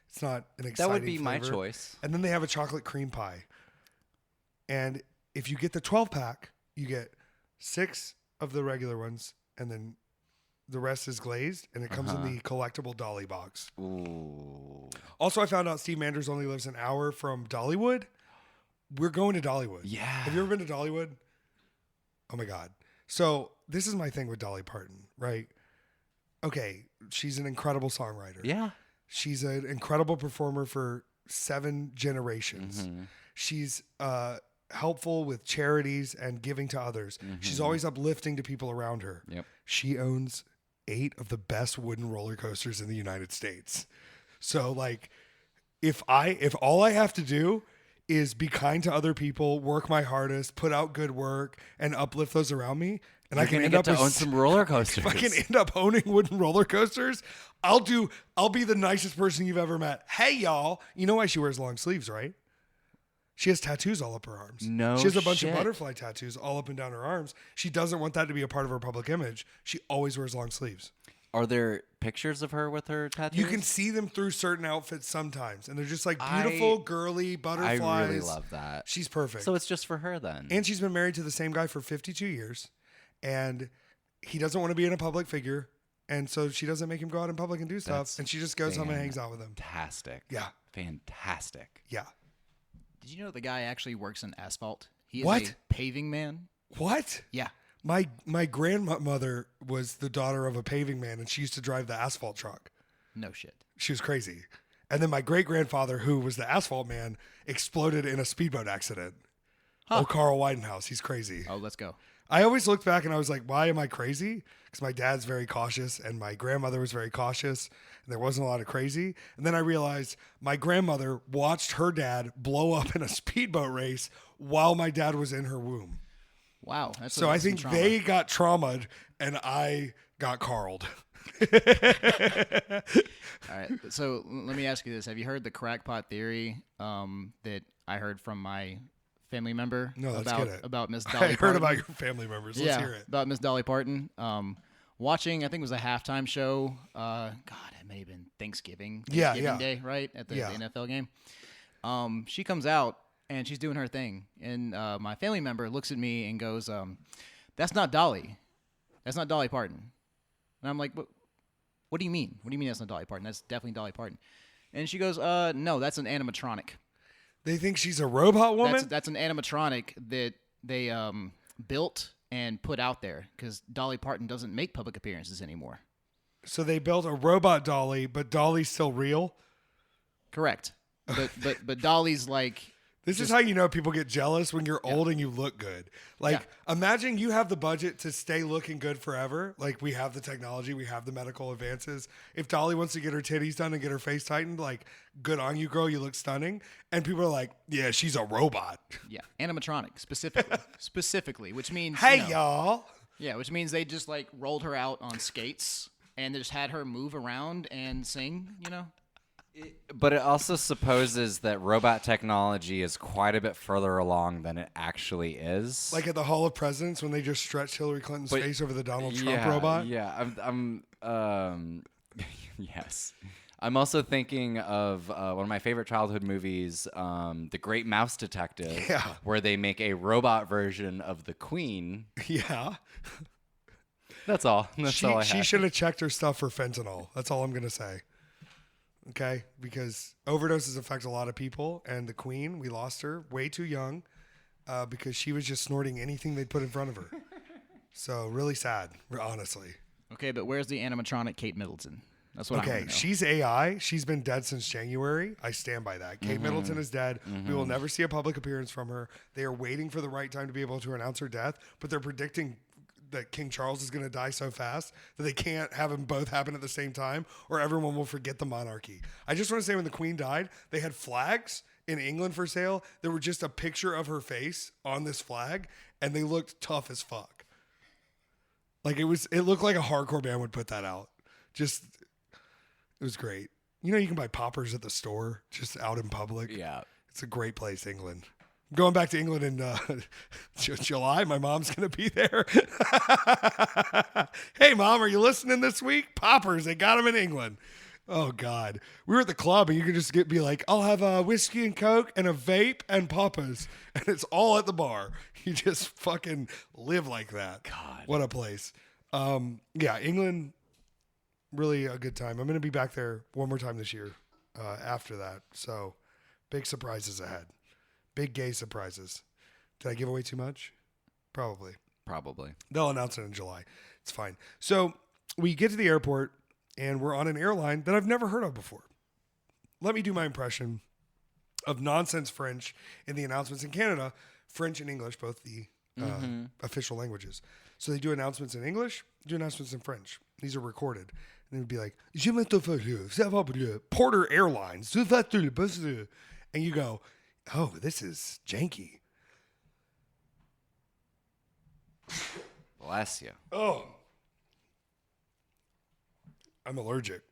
it's not an exciting That would be my flavor. choice. And then they have a chocolate cream pie. And if you get the 12-pack, you get 6 of the regular ones, and then the rest is glazed, and it comes in the collectible Dolly box. Ooh. Also, I found out Steve Manders only lives an hour from Dollywood. We're going to Dollywood. Yeah. Have you ever been to Dollywood? Oh my God. So this is my thing with Dolly Parton, right? Okay, she's an incredible songwriter. Yeah. She's an incredible performer for 7 generations. She's helpful with charities and giving to others. She's always uplifting to people around her. Yep. She owns 8 of the best wooden roller coasters in the United States. So like if all I have to do is be kind to other people, work my hardest, put out good work, and uplift those around me, and I can end up to own some roller coasters. if I can end up owning wooden roller coasters, I'll be the nicest person you've ever met. Hey y'all, you know why she wears long sleeves, right? She has tattoos all up her arms. No She has a bunch of shit. butterfly tattoos all up and down her arms. She doesn't want that to be a part of her public image. She always wears long sleeves. Are there pictures of her with her tattoos? You can see them through certain outfits sometimes, and they're just like beautiful, girly butterflies. I really love that. She's perfect. So it's just for her then. And she's been married to the same guy for 52 years, and he doesn't want to be in a public figure, and so she doesn't make him go out in public and do stuff, That's and she just goes home and hangs out with him. Fantastic. Yeah. Fantastic. Yeah. Did you know the guy actually works in asphalt? He is What? a paving man. What? Yeah. My grandmother was the daughter of a paving man, and she used to drive the asphalt truck. No shit. She was crazy. And then my great-grandfather, who was the asphalt man, exploded in a speedboat accident. Oh, Carl Widenhouse. He's crazy. Oh, let's go. I always looked back and I was like, why am I crazy? Because my dad's very cautious and my grandmother was very cautious and there wasn't a lot of crazy. And then I realized my grandmother watched her dad blow up in a speedboat race while my dad was in her womb. Wow. That's So I some think trauma. they got traumatized and I got Carled. All right. So let me ask you this: have you heard the crackpot theory that I heard from my family member No, let's about get it. about Miss I Dolly heard Parton? about your family members. Let's hear it. About Miss Dolly Parton. Watching, I think it was a halftime show. God, it may have been Thanksgiving Yeah. Day, right at the Yeah. NFL game. She comes out and she's doing her thing, and my family member looks at me and goes, "That's not Dolly. That's not Dolly Parton." And I'm like, "What do you mean? What do you mean that's not Dolly Parton? That's definitely Dolly Parton." And she goes, "No, that's an animatronic. They think she's a robot woman? That's an animatronic that they built and put out there because Dolly Parton doesn't make public appearances anymore." So they built a robot Dolly, but Dolly's still real? Correct. But Dolly's like, This is how you know people get jealous when you're old and you look good. Like, imagine you have the budget to stay looking good forever. Like, we have the technology, we have the medical advances. If Dolly wants to get her titties done and get her face tightened, like, good on you, girl, you look stunning. And people are like, yeah, she's a robot. yeah, animatronic specifically, which means Hey, y'all. Yeah, which means they just like rolled her out on skates and just had her move around and sing. But it also supposes that robot technology is quite a bit further along than it actually is. Like at the Hall of Presidents when they just stretched Hillary Clinton's face over the Donald Trump robot. Yeah, I'm yes. I'm also thinking of one of my favorite childhood movies, The Great Mouse Detective, Yeah. where they make a robot version of the Queen. Yeah. That's all. That's all I She had. should have checked her stuff for fentanyl. That's all I'm going to say. Okay? Because overdoses affect a lot of people. And the Queen, we lost her way too young because she was just snorting anything they put in front of her. So really sad, honestly. Okay, but where's the animatronic Kate Middleton? That's what I want Okay, to know. she's AI. She's been dead since January. I stand by that. Kate Middleton is dead. We will never see a public appearance from her. They are waiting for the right time to be able to announce her death, but they're predicting that King Charles is going to die so fast that they can't have them both happen at the same time, or everyone will forget the monarchy. I just want to say when the Queen died, they had flags in England for sale. There were just a picture of her face on this flag, and they looked tough as fuck. Like it looked like a hardcore band would put that out. Just, it was great. You know, you can buy poppers at the store, just out in public. Yeah. It's a great place, England. Going back to England in July. My mom's going to be there. Hey, Mom, are you listening this week? Poppers, they got them in England. Oh, God. We were at the club, and you could just be like, I'll have a whiskey and Coke and a vape and poppers. And it's all at the bar. You just fucking live like that. God. What a place. Yeah, England, really a good time. I'm going to be back there one more time this year after that. So big surprises ahead. Big gay surprises. Did I give away too much? Probably. They'll announce it in July. It's fine. So we get to the airport, and we're on an airline that I've never heard of before. Let me do my impression of nonsense French in the announcements in Canada. French and English, both the official languages. So they do announcements in English, do announcements in French. These are recorded. And it would be like, Porter Airlines. And you go, oh, this is janky. Bless you. Oh. I'm allergic.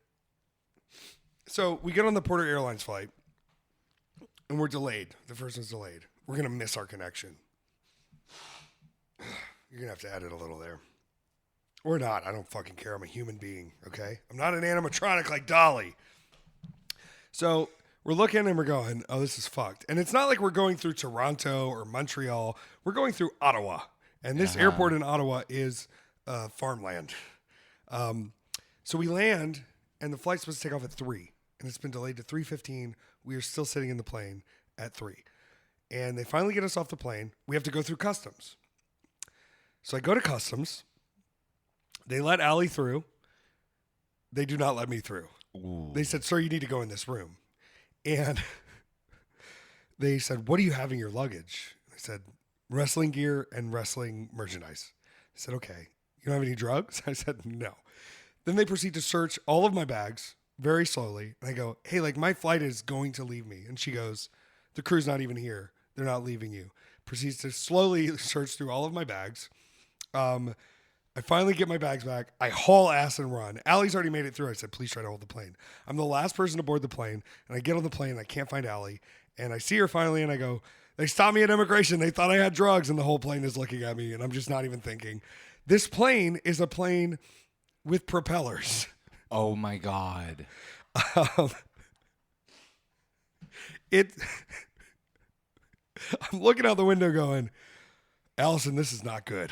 So we get on the Porter Airlines flight, and we're delayed. The first one's delayed. We're going to miss our connection. You're going to have to edit a little there. Or not. I don't fucking care. I'm a human being, okay? I'm not an animatronic like Dolly. So we're looking and we're going, oh, this is fucked. And it's not like we're going through Toronto or Montreal. We're going through Ottawa. And this airport in Ottawa is farmland. So we land, and the flight's supposed to take off at 3. And it's been delayed to 3:15. We are still sitting in the plane at 3. And they finally get us off the plane. We have to go through customs. So I go to customs. They let Allie through. They do not let me through. Ooh. They said, sir, you need to go in this room. And they said, what do you have in your luggage? I said, wrestling gear and wrestling merchandise. I said, okay. You don't have any drugs? I said, no. Then they proceed to search all of my bags very slowly. And I go, hey, like my flight is going to leave me. And she goes, the crew's not even here. They're not leaving you. Proceeds to slowly search through all of my bags. I finally get my bags back. I haul ass and run. Allie's already made it through. I said, please try to hold the plane. I'm the last person to board the plane. And I get on the plane and I can't find Allie. And I see her finally and I go, they stopped me at immigration. They thought I had drugs. And the whole plane is looking at me and I'm just not even thinking. This plane is a plane with propellers. Oh my God. I'm looking out the window going, Allison, this is not good.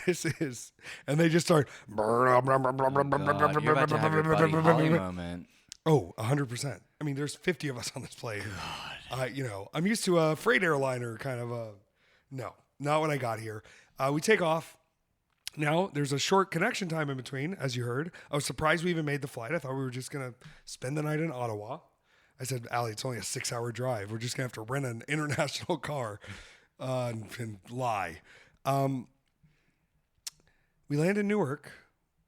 This is, and they just start. God, you're about to have your Buddy Holly moment. Oh, 100%. I mean, there's 50 of us on this plane. I'm used to a freight airliner kind of a. No, not what I got here. We take off. Now, there's a short connection time in between, as you heard. I was surprised we even made the flight. I thought we were just going to spend the night in Ottawa. I said, Allie, it's only a 6-hour drive. We're just going to have to rent an international car and lie. We land in Newark.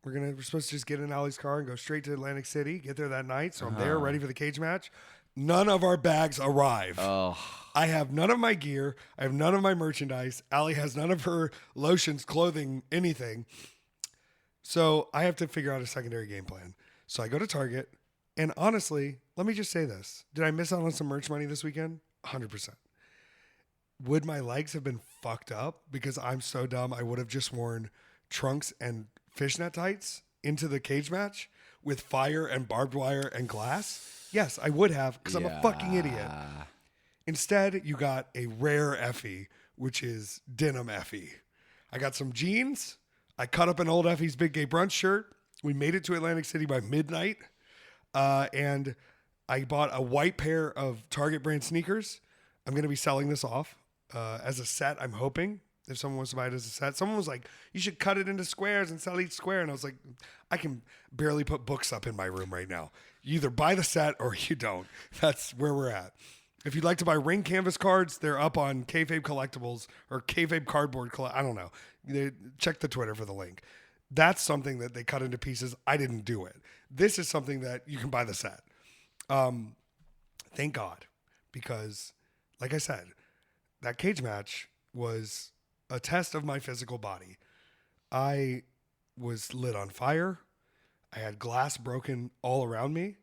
We're supposed to just get in Allie's car and go straight to Atlantic City, get there that night. So I'm there ready for the cage match. None of our bags arrive. Oh. I have none of my gear. I have none of my merchandise. Allie has none of her lotions, clothing, anything. So I have to figure out a secondary game plan. So I go to Target. And honestly, let me just say this. Did I miss out on some merch money this weekend? 100%. Would my legs have been fucked up because I'm so dumb I would have just worn trunks and fishnet tights into the cage match? with fire and barbed wire and glass? Yes, I would have, because I'm a fucking idiot. Instead, you got a rare Effie, which is denim Effie. I got some jeans. I cut up an old Effie's Big Gay Brunch shirt. We made it to Atlantic City by midnight. And I bought a white pair of Target brand sneakers. I'm going to be selling this off as a set, I'm hoping. If someone wants to buy it as a set. Someone was like, you should cut it into squares and sell each square. And I was like, I can barely put books up in my room right now. You either buy the set or you don't. That's where we're at. If you'd like to buy ring canvas cards, they're up on Kayfabe Collectibles or Kayfabe Cardboard. I don't know. Check the Twitter for the link. That's something that they cut into pieces. I didn't do it. This is something that you can buy the set. Thank God. Because, like I said, that cage match was a test of my physical body. I was lit on fire. I had glass broken all around me.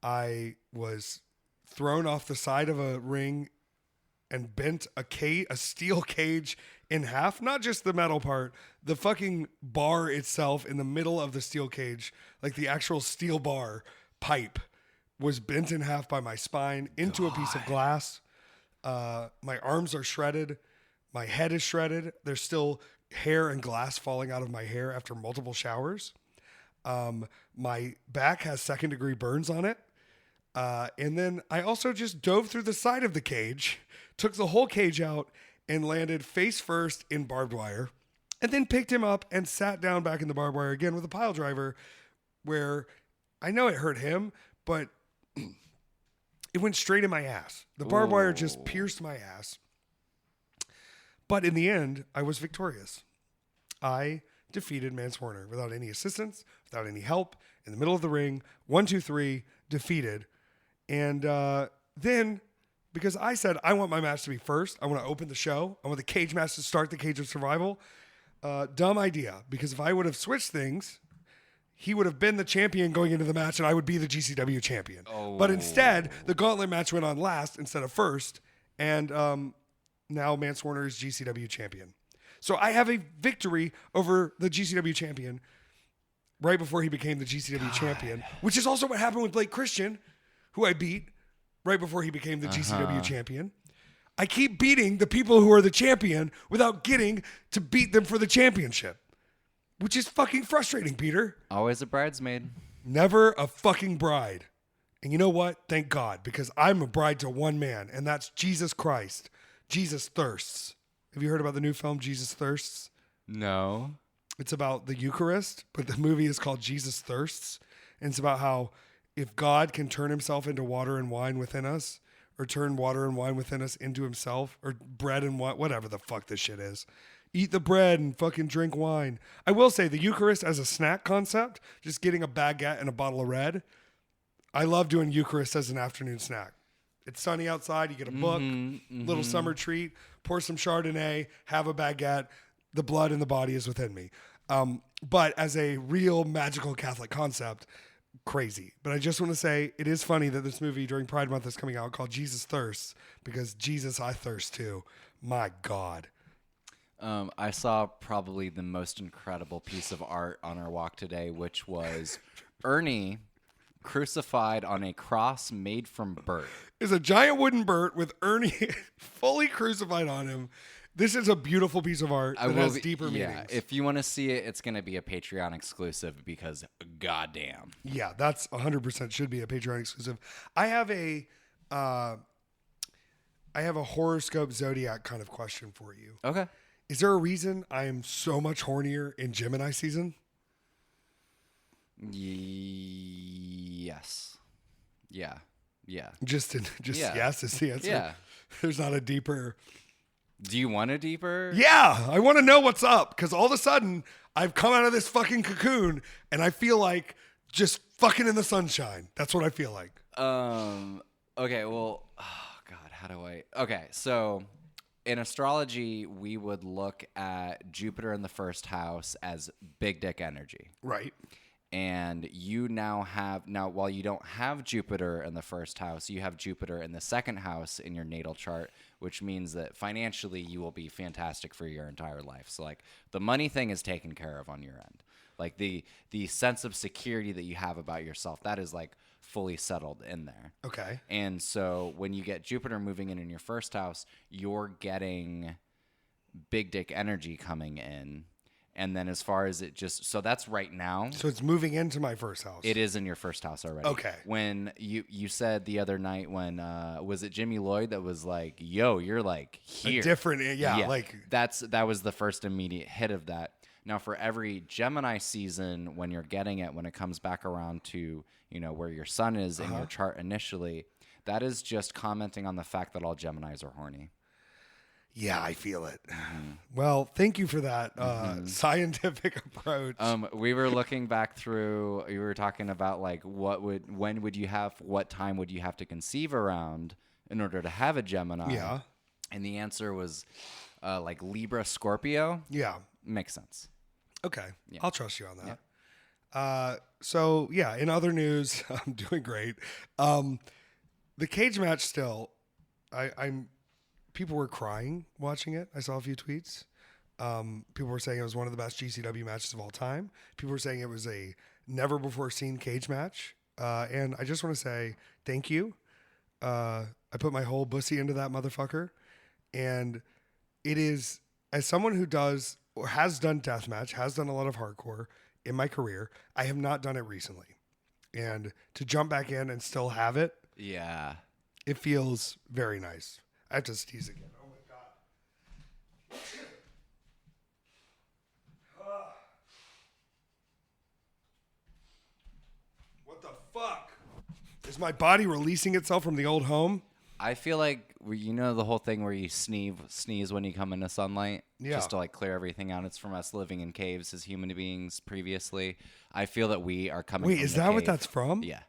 I was thrown off the side of a ring and bent a steel cage in half. Not just the metal part, the fucking bar itself in the middle of the steel cage, like the actual steel bar pipe, was bent in half by my spine into a piece of glass. My arms are shredded. My head is shredded. There's still hair and glass falling out of my hair after multiple showers. My back has second-degree burns on it. And then I also just dove through the side of the cage, took the whole cage out, and landed face first in barbed wire, and then picked him up and sat down back in the barbed wire again with a pile driver, where I know it hurt him, but it went straight in my ass. The barbed wire just pierced my ass. But in the end, I was victorious. I defeated Mance Warner without any assistance, without any help, in the middle of the ring. 1, 2, 3, defeated. And then, because I said I want my match to be first, I want to open the show. I want the cage match to start the Cage of Survival. Dumb idea, because if I would have switched things, he would have been the champion going into the match, and I would be the GCW champion. But instead, the gauntlet match went on last instead of first, and now Mance Warner is GCW champion. So I have a victory over the GCW champion right before he became the GCW champion, which is also what happened with Blake Christian, who I beat right before he became the GCW champion. I keep beating the people who are the champion without getting to beat them for the championship, which is fucking frustrating, Peter. Always a bridesmaid. Never a fucking bride. And you know what? Thank God, because I'm a bride to one man, and that's Jesus Christ. Jesus Thirsts. Have you heard about the new film, Jesus Thirsts? No. It's about the Eucharist, but the movie is called Jesus Thirsts. And it's about how if God can turn himself into water and wine within us, or turn water and wine within us into himself, or bread and wine, whatever the fuck this shit is. Eat the bread and fucking drink wine. I will say the Eucharist as a snack concept, just getting a baguette and a bottle of red. I love doing Eucharist as an afternoon snack. It's sunny outside. You get a book, little summer treat, pour some Chardonnay, have a baguette. The blood in the body is within me. But as a real magical Catholic concept, crazy. But I just want to say it is funny that this movie during Pride Month is coming out called Jesus Thirsts, because Jesus, I thirst too. My God. I saw probably the most incredible piece of art on our walk today, which was Ernie crucified on a cross made from Bert. It's a giant wooden Bert with Ernie fully crucified on him. This is a beautiful piece of art that has deeper meanings. If you want to see it, it's going to be a Patreon exclusive because goddamn. Yeah, that's 100% should be a Patreon exclusive. I have a horoscope zodiac kind of question for you. Okay. Is there a reason I am so much hornier in Gemini season? Yes. Yeah. Just yes is the answer. Yeah. There's not a deeper. Do you want a deeper? Yeah, I want to know what's up, because all of a sudden I've come out of this fucking cocoon and I feel like just fucking in the sunshine. That's what I feel like. Okay. Well. Oh God. How do I? Okay. So. In astrology, we would look at Jupiter in the first house as big dick energy. Right. And you now while you don't have Jupiter in the first house, you have Jupiter in the second house in your natal chart, which means that financially you will be fantastic for your entire life. So like the money thing is taken care of on your end. Like the sense of security that you have about yourself, that is like fully settled in there. Okay. And so when you get Jupiter moving in your first house, you're getting big dick energy coming in. And then as far as it just, so that's right now. So it's moving into my first house. It is in your first house already. Okay. When you said the other night when, was it Jimmy Lloyd that was like, yo, you're like here. Different, like. That was the first immediate hit of that. Now for every Gemini season, when you're getting it, when it comes back around to, where your sun is in your chart initially, that is just commenting on the fact that all Geminis are horny. Yeah, I feel it. Well, thank you for that scientific approach. We were looking back through. We were talking about like what time would you have to conceive around in order to have a Gemini? Yeah, and the answer was like Libra, Scorpio. Yeah, makes sense. Okay, yeah. I'll trust you on that. Yeah. So yeah, in other news, I'm doing great. The cage match still, I'm. People were crying watching it. I saw a few tweets. People were saying it was one of the best GCW matches of all time. People were saying it was a never before seen cage match. And I just want to say thank you. I put my whole bussy into that motherfucker. And it is, as someone who does or has done deathmatch, has done a lot of hardcore in my career, I have not done it recently. And to jump back in and still have it, yeah, it feels very nice. I have to sneeze again. Oh my god. What the fuck? Is my body releasing itself from the old home? I feel like the whole thing where you sneeze when you come into sunlight, just to like clear everything out. It's from us living in caves as human beings previously. I feel that we are coming. Wait, from is the that cave. what that's from? Yeah,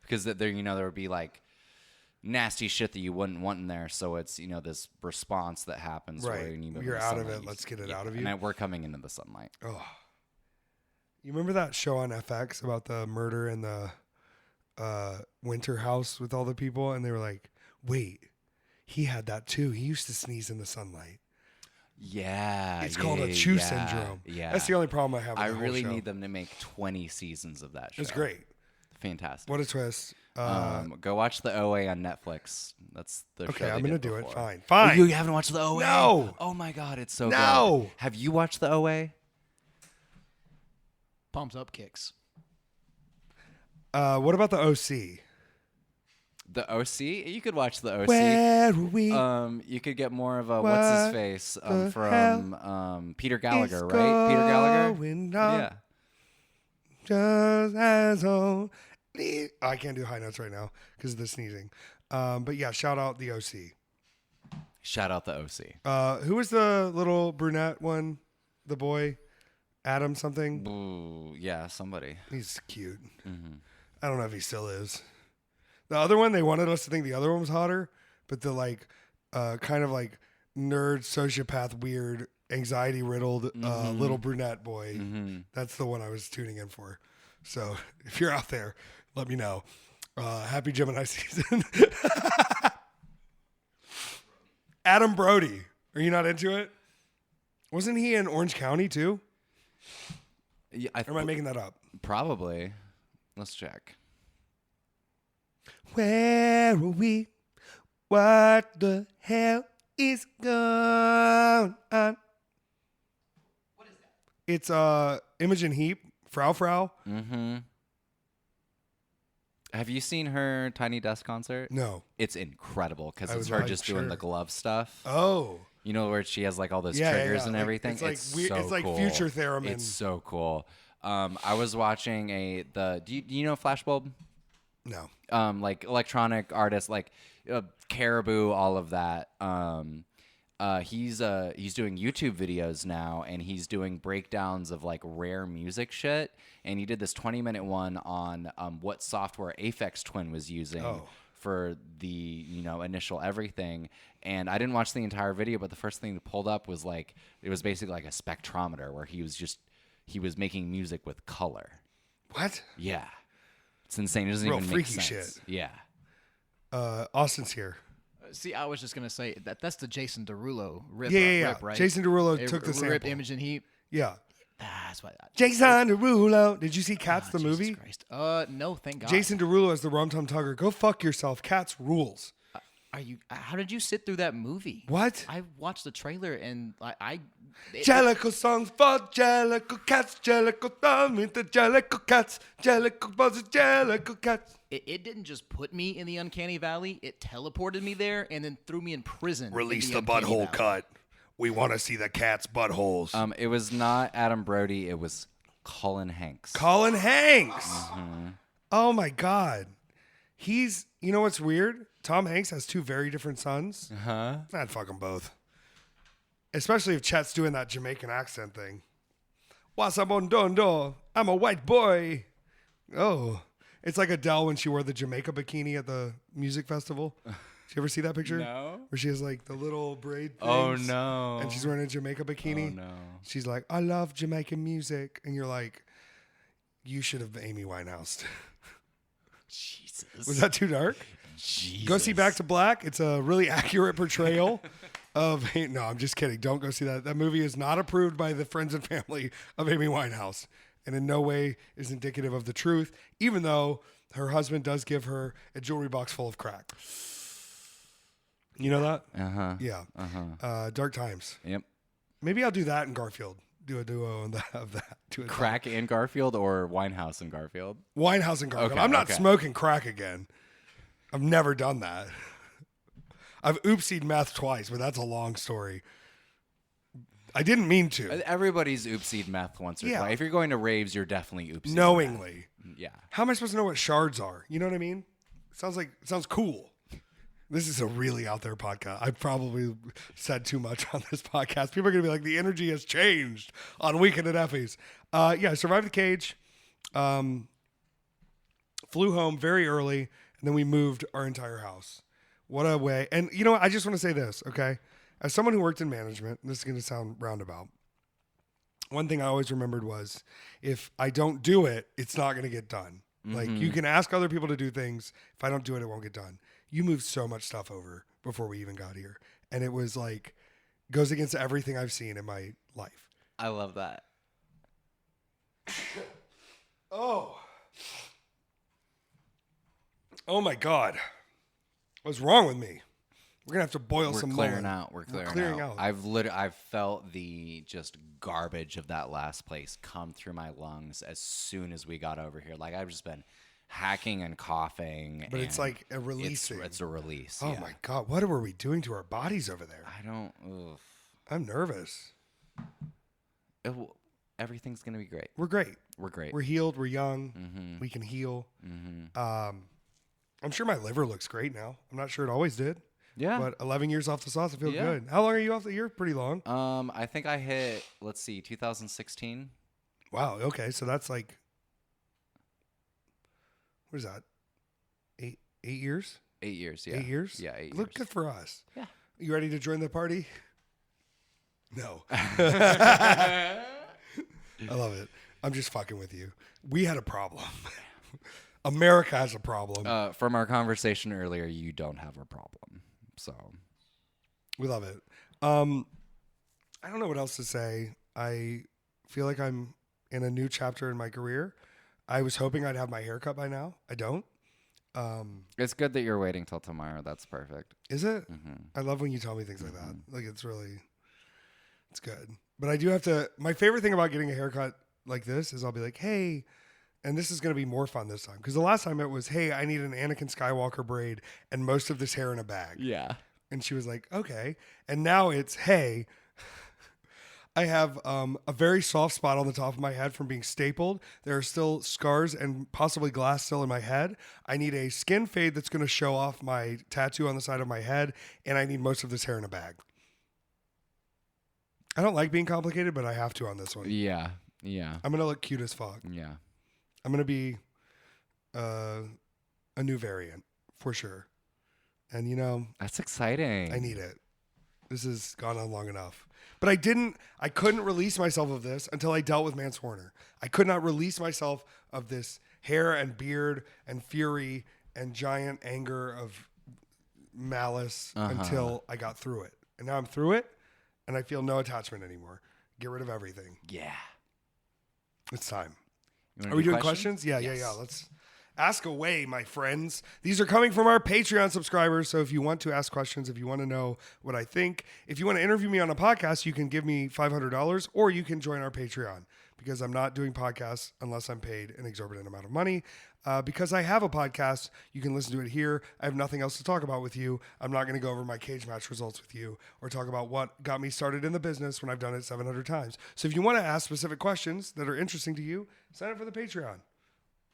because there would be like nasty shit that you wouldn't want in there. So it's, this response that happens. Right. Where you're out of it. Let's get it out of you. And we're coming into the sunlight. Oh. You remember that show on FX about the murder in the winter house with all the people? And they were like, wait, he had that too. He used to sneeze in the sunlight. Yeah. It's called a Chew syndrome. Yeah. That's the only problem I have with I the whole really show. need them to make 20 seasons of that show. It's great. Fantastic. What a twist. Go watch the OA on Netflix. That's the okay, show I'm going to do it. Fine. Fine. Oh, you haven't watched the OA? No. Oh my God, it's so good. No. Have you watched the OA? Pumps up kicks. What about the OC? The OC? You could watch the OC. Where are we? You could get more of a What what's his face from Peter Gallagher, It's right? Peter Gallagher. going on Yeah. Just as only. I can't do high notes right now because of the sneezing. But yeah, shout out the OC. Shout out the OC. Who was the little brunette one? The boy, Adam something. Ooh, yeah, somebody. He's cute. Mm-hmm. I don't know if he still is. The other one, they wanted us to think the other one was hotter, but the kind of like nerd, sociopath, weird, anxiety riddled little brunette boy. Mm-hmm. That's the one I was tuning in for. So if you're out there, let me know. Happy Gemini season. Adam Brody. Are you not into it? Wasn't he in Orange County too? Yeah, Or am I making that up? Probably. Let's check. Where are we? What the hell is going on? What is that? It's Imogen Heap, Frau. Mm-hmm. Have you seen her Tiny Desk concert? No. It's incredible because I it's was her like, just sure. doing the glove stuff. Oh. You know, where she has like all those Yeah, triggers and Like, everything. It's like it's weird, so it's like cool. future theremin. It's so cool. I was watching do you know Flashbulb? No. Like electronic artists, like Caribou, all of that. He's doing YouTube videos now, and he's doing breakdowns of like rare music shit. And he did this 20-minute one on what software Aphex Twin was using for the initial everything. And I didn't watch the entire video, but the first thing that pulled up was it was basically like a spectrometer where he was making music with color. What? Yeah. It's insane. It doesn't Real even make freaky sense. shit. Yeah. Austin's here. See, I was just gonna say that's the Jason Derulo rip. Yeah. Rip, right? Jason Derulo took the rip sample. Imogen Heap. Yeah. That's why. Jason Derulo. Did you see Cats the Jesus movie? Christ. No, thank God. Jason Derulo as the Rum Tum Tugger. Go fuck yourself. Cats rules. Are you? How did you sit through that movie? What? I watched the trailer and Jellicle songs for Jellicle cats, Jellicle thumb with the Jellicle cats, Jellicle buzzes, Jellicle cats. it didn't just put me in the uncanny valley. It teleported me there and then threw me in prison. Release in the Uncanny butthole Valley. cut. We want to see the cat's buttholes. It was not Adam Brody. It was Colin Hanks. Colin Hanks. Oh my God. He's, you know what's weird? Tom Hanks has two very different sons. I'd fuck them both. Especially if Chet's doing that Jamaican accent thing. Wasabondo, I'm a white boy. Oh, it's like Adele when she wore the Jamaica bikini at the music festival. Did you ever see that picture? No. Where she has like the little braid things. Oh no. And she's wearing a Jamaica bikini. Oh no. She's like, I love Jamaican music. And you're like, you should have Amy Winehouse. Jesus. Was that too dark? Jesus. Go see Back to Black. It's a really accurate portrayal of. No, I'm just kidding. Don't go see that. That movie is not approved by the friends and family of Amy Winehouse, and in no way is indicative of the truth. Even though her husband does give her a jewelry box full of crack. You know that? Yeah. Dark times. Yep. Maybe I'll do that in Garfield. Do a duo of that. Do a Crack in Garfield or Winehouse in Garfield? Winehouse and Garfield. Okay, I'm not okay. smoking crack again. I've never done that. I've oopsied meth twice, but that's a long story. I didn't mean to. Everybody's oopsied meth once or Yeah. twice. If you're going to raves, you're definitely oopsied. Knowingly. Meth. Yeah. How am I supposed to know what shards are? You know what I mean? Sounds cool. This is a really out there podcast. I probably said too much on this podcast. People are going to be like, the energy has changed on Weekend at EFFYs. Yeah, I survived the cage. Flew home very early, and then we moved our entire house. What a way. And you know what? I just want to say this, okay? As someone who worked in management, this is going to sound roundabout. One thing I always remembered was, if I don't do it, it's not going to get done. Like, you can ask other people to do things. If I don't do it, it won't get done. You moved so much stuff over before we even got here. And it was like, goes against everything I've seen in my life. I love that. Oh my God. What's wrong with me? We're going to have to boil We're some clearing mullet. out. We're clearing, clearing out. out. I've felt the just garbage of that last place come through my lungs as soon as we got over here. Like, I've just been hacking and coughing. But it's and like a releasing. It's a release. Oh yeah. my God. What were we doing to our bodies over there? I don't. Oof. I'm nervous. Everything's gonna be great. We're great. We're great. We're healed. We're young. We can heal. I'm sure my liver looks great now. I'm not sure it always did. Yeah. But 11 years off the sauce, I feel Yeah. good. How long are you off the year? Pretty long. I think I hit. Let's see, 2016. Wow. Okay. So that's like, what is that? 8 years? 8 years. Yeah. 8 years? Yeah. 8 Look years. good for us. Yeah. You ready to join the party? No. I love it. I'm just fucking with you. We had a problem. America has a problem. From our conversation earlier, you don't have a problem. So We love it. I don't know what else to say. I feel like I'm in a new chapter in my career. I was hoping I'd have my hair cut by now. I don't. it's good that you're waiting till tomorrow. That's perfect. Is it? I love when you tell me things like that. Like, it's good. But I do have to, my favorite thing about getting a haircut like this is I'll be like, hey, and this is going to be more fun this time. Because the last time it was, hey, I need an Anakin Skywalker braid and most of this hair in a bag. Yeah. And she was like, okay. And now it's, hey, I have a very soft spot on the top of my head from being stapled. There are still scars and possibly glass still in my head. I need a skin fade that's going to show off my tattoo on the side of my head. And I need most of this hair in a bag. I don't like being complicated, but I have to on this one. Yeah. Yeah. I'm going to look cute as fuck. Yeah. I'm going to be a new variant for sure. And, you know, That's exciting. I need it. This has gone on long enough. But I couldn't release myself of this until I dealt with Mance Warner. I could not release myself of this hair and beard and fury and giant anger of malice until I got through it. And now I'm through it and I feel no attachment anymore. Get rid of everything. Yeah. It's time. You wanna Are we do doing questions? Yeah. Let's ask away, my friends. These are coming from our Patreon subscribers. So if you want to ask questions, if you want to know what I think, if you want to interview me on a podcast, you can give me $500 or you can join our Patreon, because I'm not doing podcasts unless I'm paid an exorbitant amount of money. Because I have a podcast, you can listen to it here. I have nothing else to talk about with you. I'm not going to go over my cage match results with you or talk about what got me started in the business when I've done it 700 times. So if you want to ask specific questions that are interesting to you, sign up for the Patreon.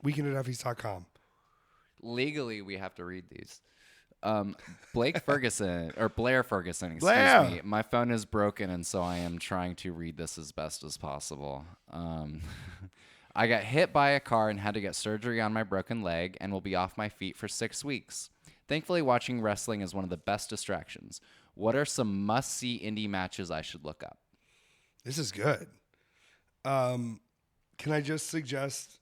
weekendateffys.com. Legally, we have to read these. Blair Ferguson, excuse Blair. me. My phone is broken, and so I am trying to read this as best as possible. I got hit by a car and had to get surgery on my broken leg and will be off my feet for 6 weeks. Thankfully, watching wrestling is one of the best distractions. What are some must-see indie matches I should look up? This is good. Can I just suggest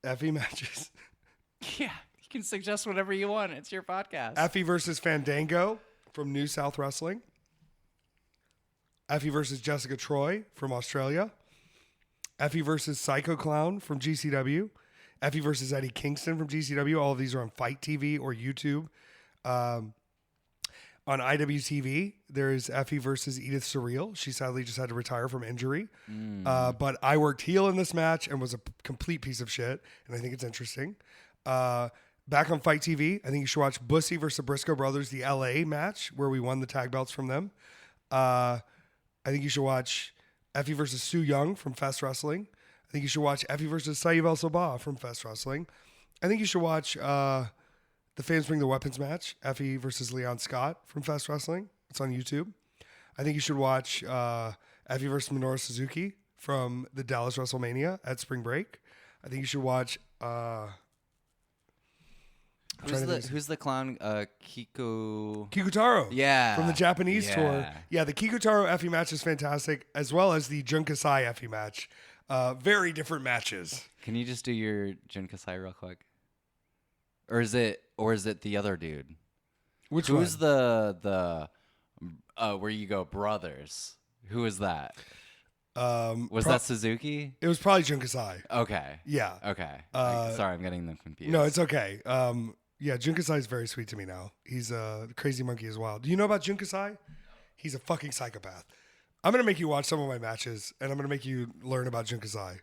EFFY matches? Yeah, you can suggest whatever you want. It's your podcast. EFFY versus Fandango from New South Wrestling. EFFY versus Jessica Troy from Australia. EFFY versus Psycho Clown from GCW. EFFY versus Eddie Kingston from GCW. All of these are on Fight TV or YouTube. On IWTV, there is EFFY versus Edith Surreal. She sadly just had to retire from injury. But I worked heel in this match and was a complete piece of shit, and I think it's interesting. Back on Fight TV, I think you should watch Bussy versus Briscoe Brothers, the LA match, where we won the tag belts from them. I think you should watch EFFY versus Su Yung from Fest Wrestling. I think you should watch EFFY versus Saïd El Sabah from Fest Wrestling. I think you should watch the Fans Bring the Weapons match, EFFY versus Leon Scott from Fest Wrestling. It's on YouTube. I think you should watch EFFY versus Minoru Suzuki from the Dallas WrestleMania at Spring Break. I think you should watch... Who's the clown? Kikutaro. Yeah. From the Japanese Yeah. tour. Yeah, the Kikutaro EFFY match is fantastic, as well as the Jun Kasai EFFY match. Very different matches. Can you just do your Jun Kasai real quick? Or is it the other dude? Who's the where you go brothers? Who is that? Was that Suzuki? It was probably Jun Kasai. Okay. Yeah. Okay. Sorry, I'm getting them confused. No, it's okay. Yeah, Jun Kasai is very sweet to me now. He's a crazy monkey as well. Do you know about Jun Kasai? He's a fucking psychopath. I'm going to make you watch some of my matches, and I'm going to make you learn about Jun Kasai.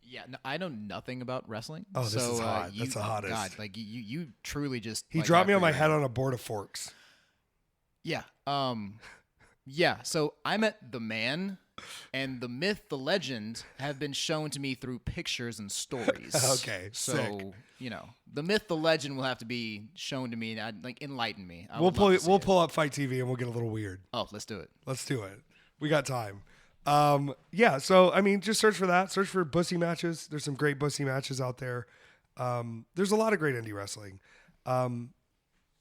Yeah, no, I know nothing about wrestling. Oh, this is hot. That's the hottest. God, like you truly just. He like, dropped me got on my free head reign. on a board of forks. Yeah. Yeah. So I met the man, and the myth, the legend, have been shown to me through pictures and stories. Okay, So sick. the myth, the legend will have to be shown to me and like enlighten me. We'll pull up Fight TV and we'll get a little weird. Oh, let's do it. Let's do it. We got time. Yeah, so I mean, just search for that. Search for Bussy matches. There's some great Bussy matches out there. There's a lot of great indie wrestling.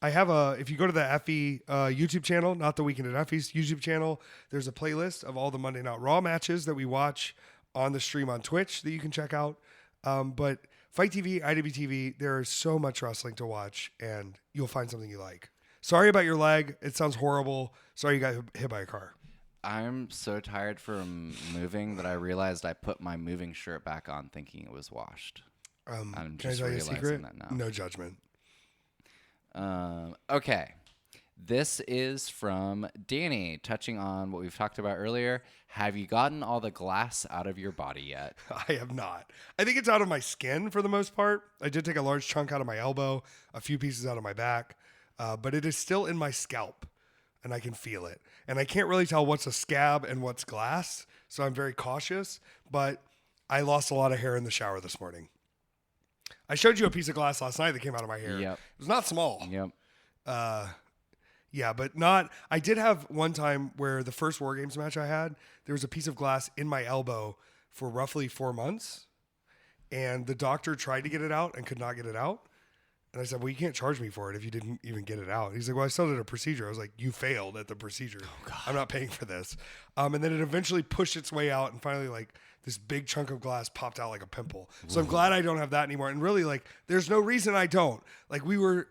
I have if you go to the EFFY YouTube channel, not the Weekend at EFFY's YouTube channel, there's a playlist of all the Monday Night Raw matches that we watch on the stream on Twitch that you can check out. But Fight TV, IWTV, there is so much wrestling to watch, and you'll find something you like. Sorry about your leg. It sounds horrible. Sorry you got hit by a car. I'm so tired from moving that I realized I put my moving shirt back on thinking it was washed. I'm Can I just tell you a realizing secret? that now. No judgment. Okay. This is from Danny, touching on what we've talked about earlier. Have you gotten all the glass out of your body yet? I have not. I think it's out of my skin for the most part. I did take a large chunk out of my elbow, a few pieces out of my back, but it is still in my scalp, and I can feel it. And I can't really tell what's a scab and what's glass, so I'm very cautious, but I lost a lot of hair in the shower this morning. I showed you a piece of glass last night that came out of my hair. Yep. It was not small. Yep. Yeah, but not. I did have one time where the first War Games match I had, there was a piece of glass in my elbow for roughly 4 months, and the doctor tried to get it out and could not get it out. And I said, well, you can't charge me for it if you didn't even get it out. He's like, well, I still did a procedure. I was like, you failed at the procedure. I'm not paying for this. And then it eventually pushed its way out, and finally, like, this big chunk of glass popped out like a pimple. So I'm glad I don't have that anymore. And really, like, there's no reason I don't. Like, we were,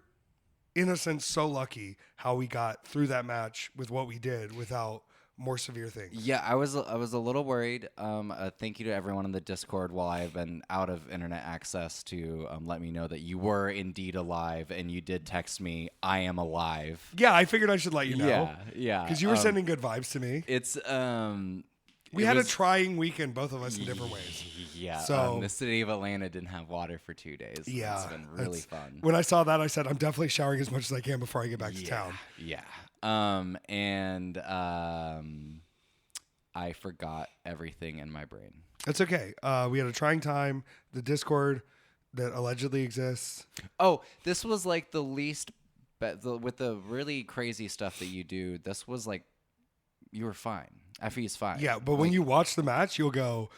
in a sense, so lucky how we got through that match with what we did without more severe things. Yeah, I was a little worried. Thank you to everyone in the Discord while I've been out of internet access to let me know that you were indeed alive, and you did text me, "I am alive." Yeah, I figured I should let you know. Yeah. Because you were sending good vibes to me. It's We had a trying weekend, both of us, in different ways. Yeah. So the city of Atlanta didn't have water for 2 days. Yeah, It's been really fun. When I saw that, I said, I'm definitely showering as much as I can before I get back to town. Yeah. I forgot everything in my brain. That's okay. We had a trying time. The Discord that allegedly exists. Oh, this was like the least, with the really crazy stuff that you do, this was like, you were fine. Effie's fine. Yeah, but when you watch the match, you'll go,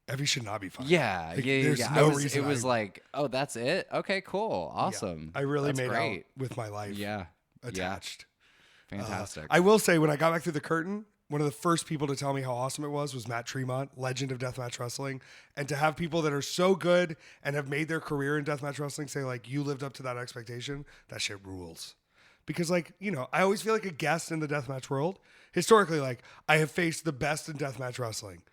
Effie should not be fine. Yeah, Like, yeah. there's no reason It was like, oh, that's it? Okay, cool. Awesome. I really That's made great. out with my life attached. Yeah. Fantastic. I will say, when I got back through the curtain, one of the first people to tell me how awesome it was Matt Tremont, legend of deathmatch wrestling. And to have people that are so good and have made their career in deathmatch wrestling say, like, you lived up to that expectation, that shit rules. Because, like, you know, I always feel like a guest in the deathmatch world. Historically, like, I have faced the best in deathmatch wrestling,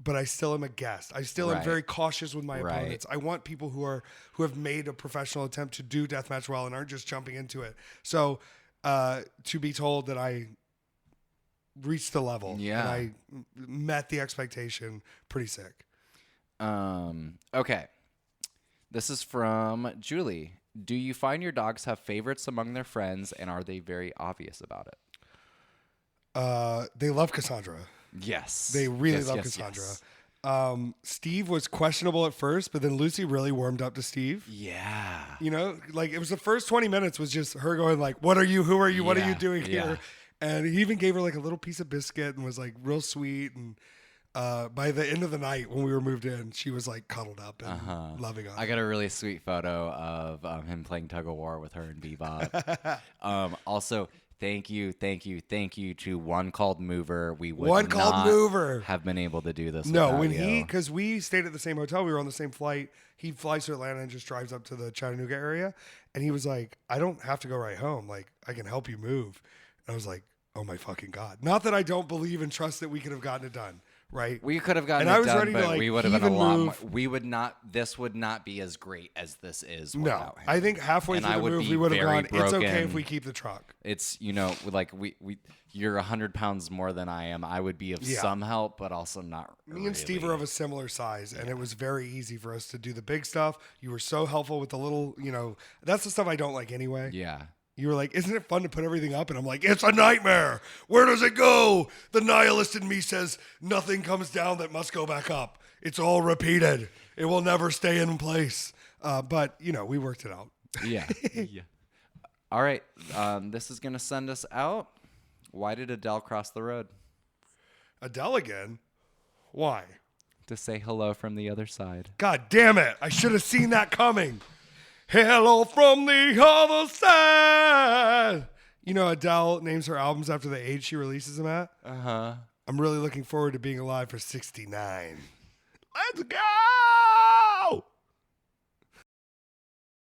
but I still am a guest. I still am very cautious with my opponents. I want people who have made a professional attempt to do deathmatch well and aren't just jumping into it. So to be told that I reached the level and I met the expectation, pretty sick. Okay. This is from Julie. Do you find your dogs have favorites among their friends, and are they very obvious about it? They love Cassandra. Yes. They really love Cassandra. Yes. Steve was questionable at first, but then Lucy really warmed up to Steve. Yeah. You know, like, it was the first 20 minutes was just her going like, what are you? Who are you? What are you doing here? And he even gave her like a little piece of biscuit and was like real sweet. And by the end of the night when we were moved in, she was like cuddled up and loving on him. I got a really sweet photo of him playing tug of war with her and Bebop. Also, thank you to One Called Mover. We would not have been able to do this. No, without you. because we stayed at the same hotel, we were on the same flight. He flies to Atlanta and just drives up to the Chattanooga area. And he was like, I don't have to go right home. Like, I can help you move. And I was like, oh my fucking God. Not that I don't believe and trust that we could have gotten it done. Right. We could have gotten and it I was done, ready but to, like, we would have been a lot more. move. We would not. This would not be as great as this is. No, without him. I think halfway And through I the would move, be we would have very gone, it's okay broken. if we keep the truck. It's, you know, like we you're 100 pounds more than I am. I would be of some help, but also not. Me and Steve are of a similar size, and it was very easy for us to do the big stuff. You were so helpful with the little, you know, that's the stuff I don't like anyway. Yeah. You were like, isn't it fun to put everything up? And I'm like, it's a nightmare. Where does it go? The nihilist in me says nothing comes down that must go back up. It's all repeated. It will never stay in place. But, you know, we worked it out. Yeah. Yeah. All right. This is going to send us out. Why did Adele cross the road? Adele again? Why? To say hello from the other side. God damn it. I should have seen that coming. Hello from the other side. You know, Adele names her albums after the age she releases them at. Uh-huh. I'm really looking forward to being alive for 69. Let's go!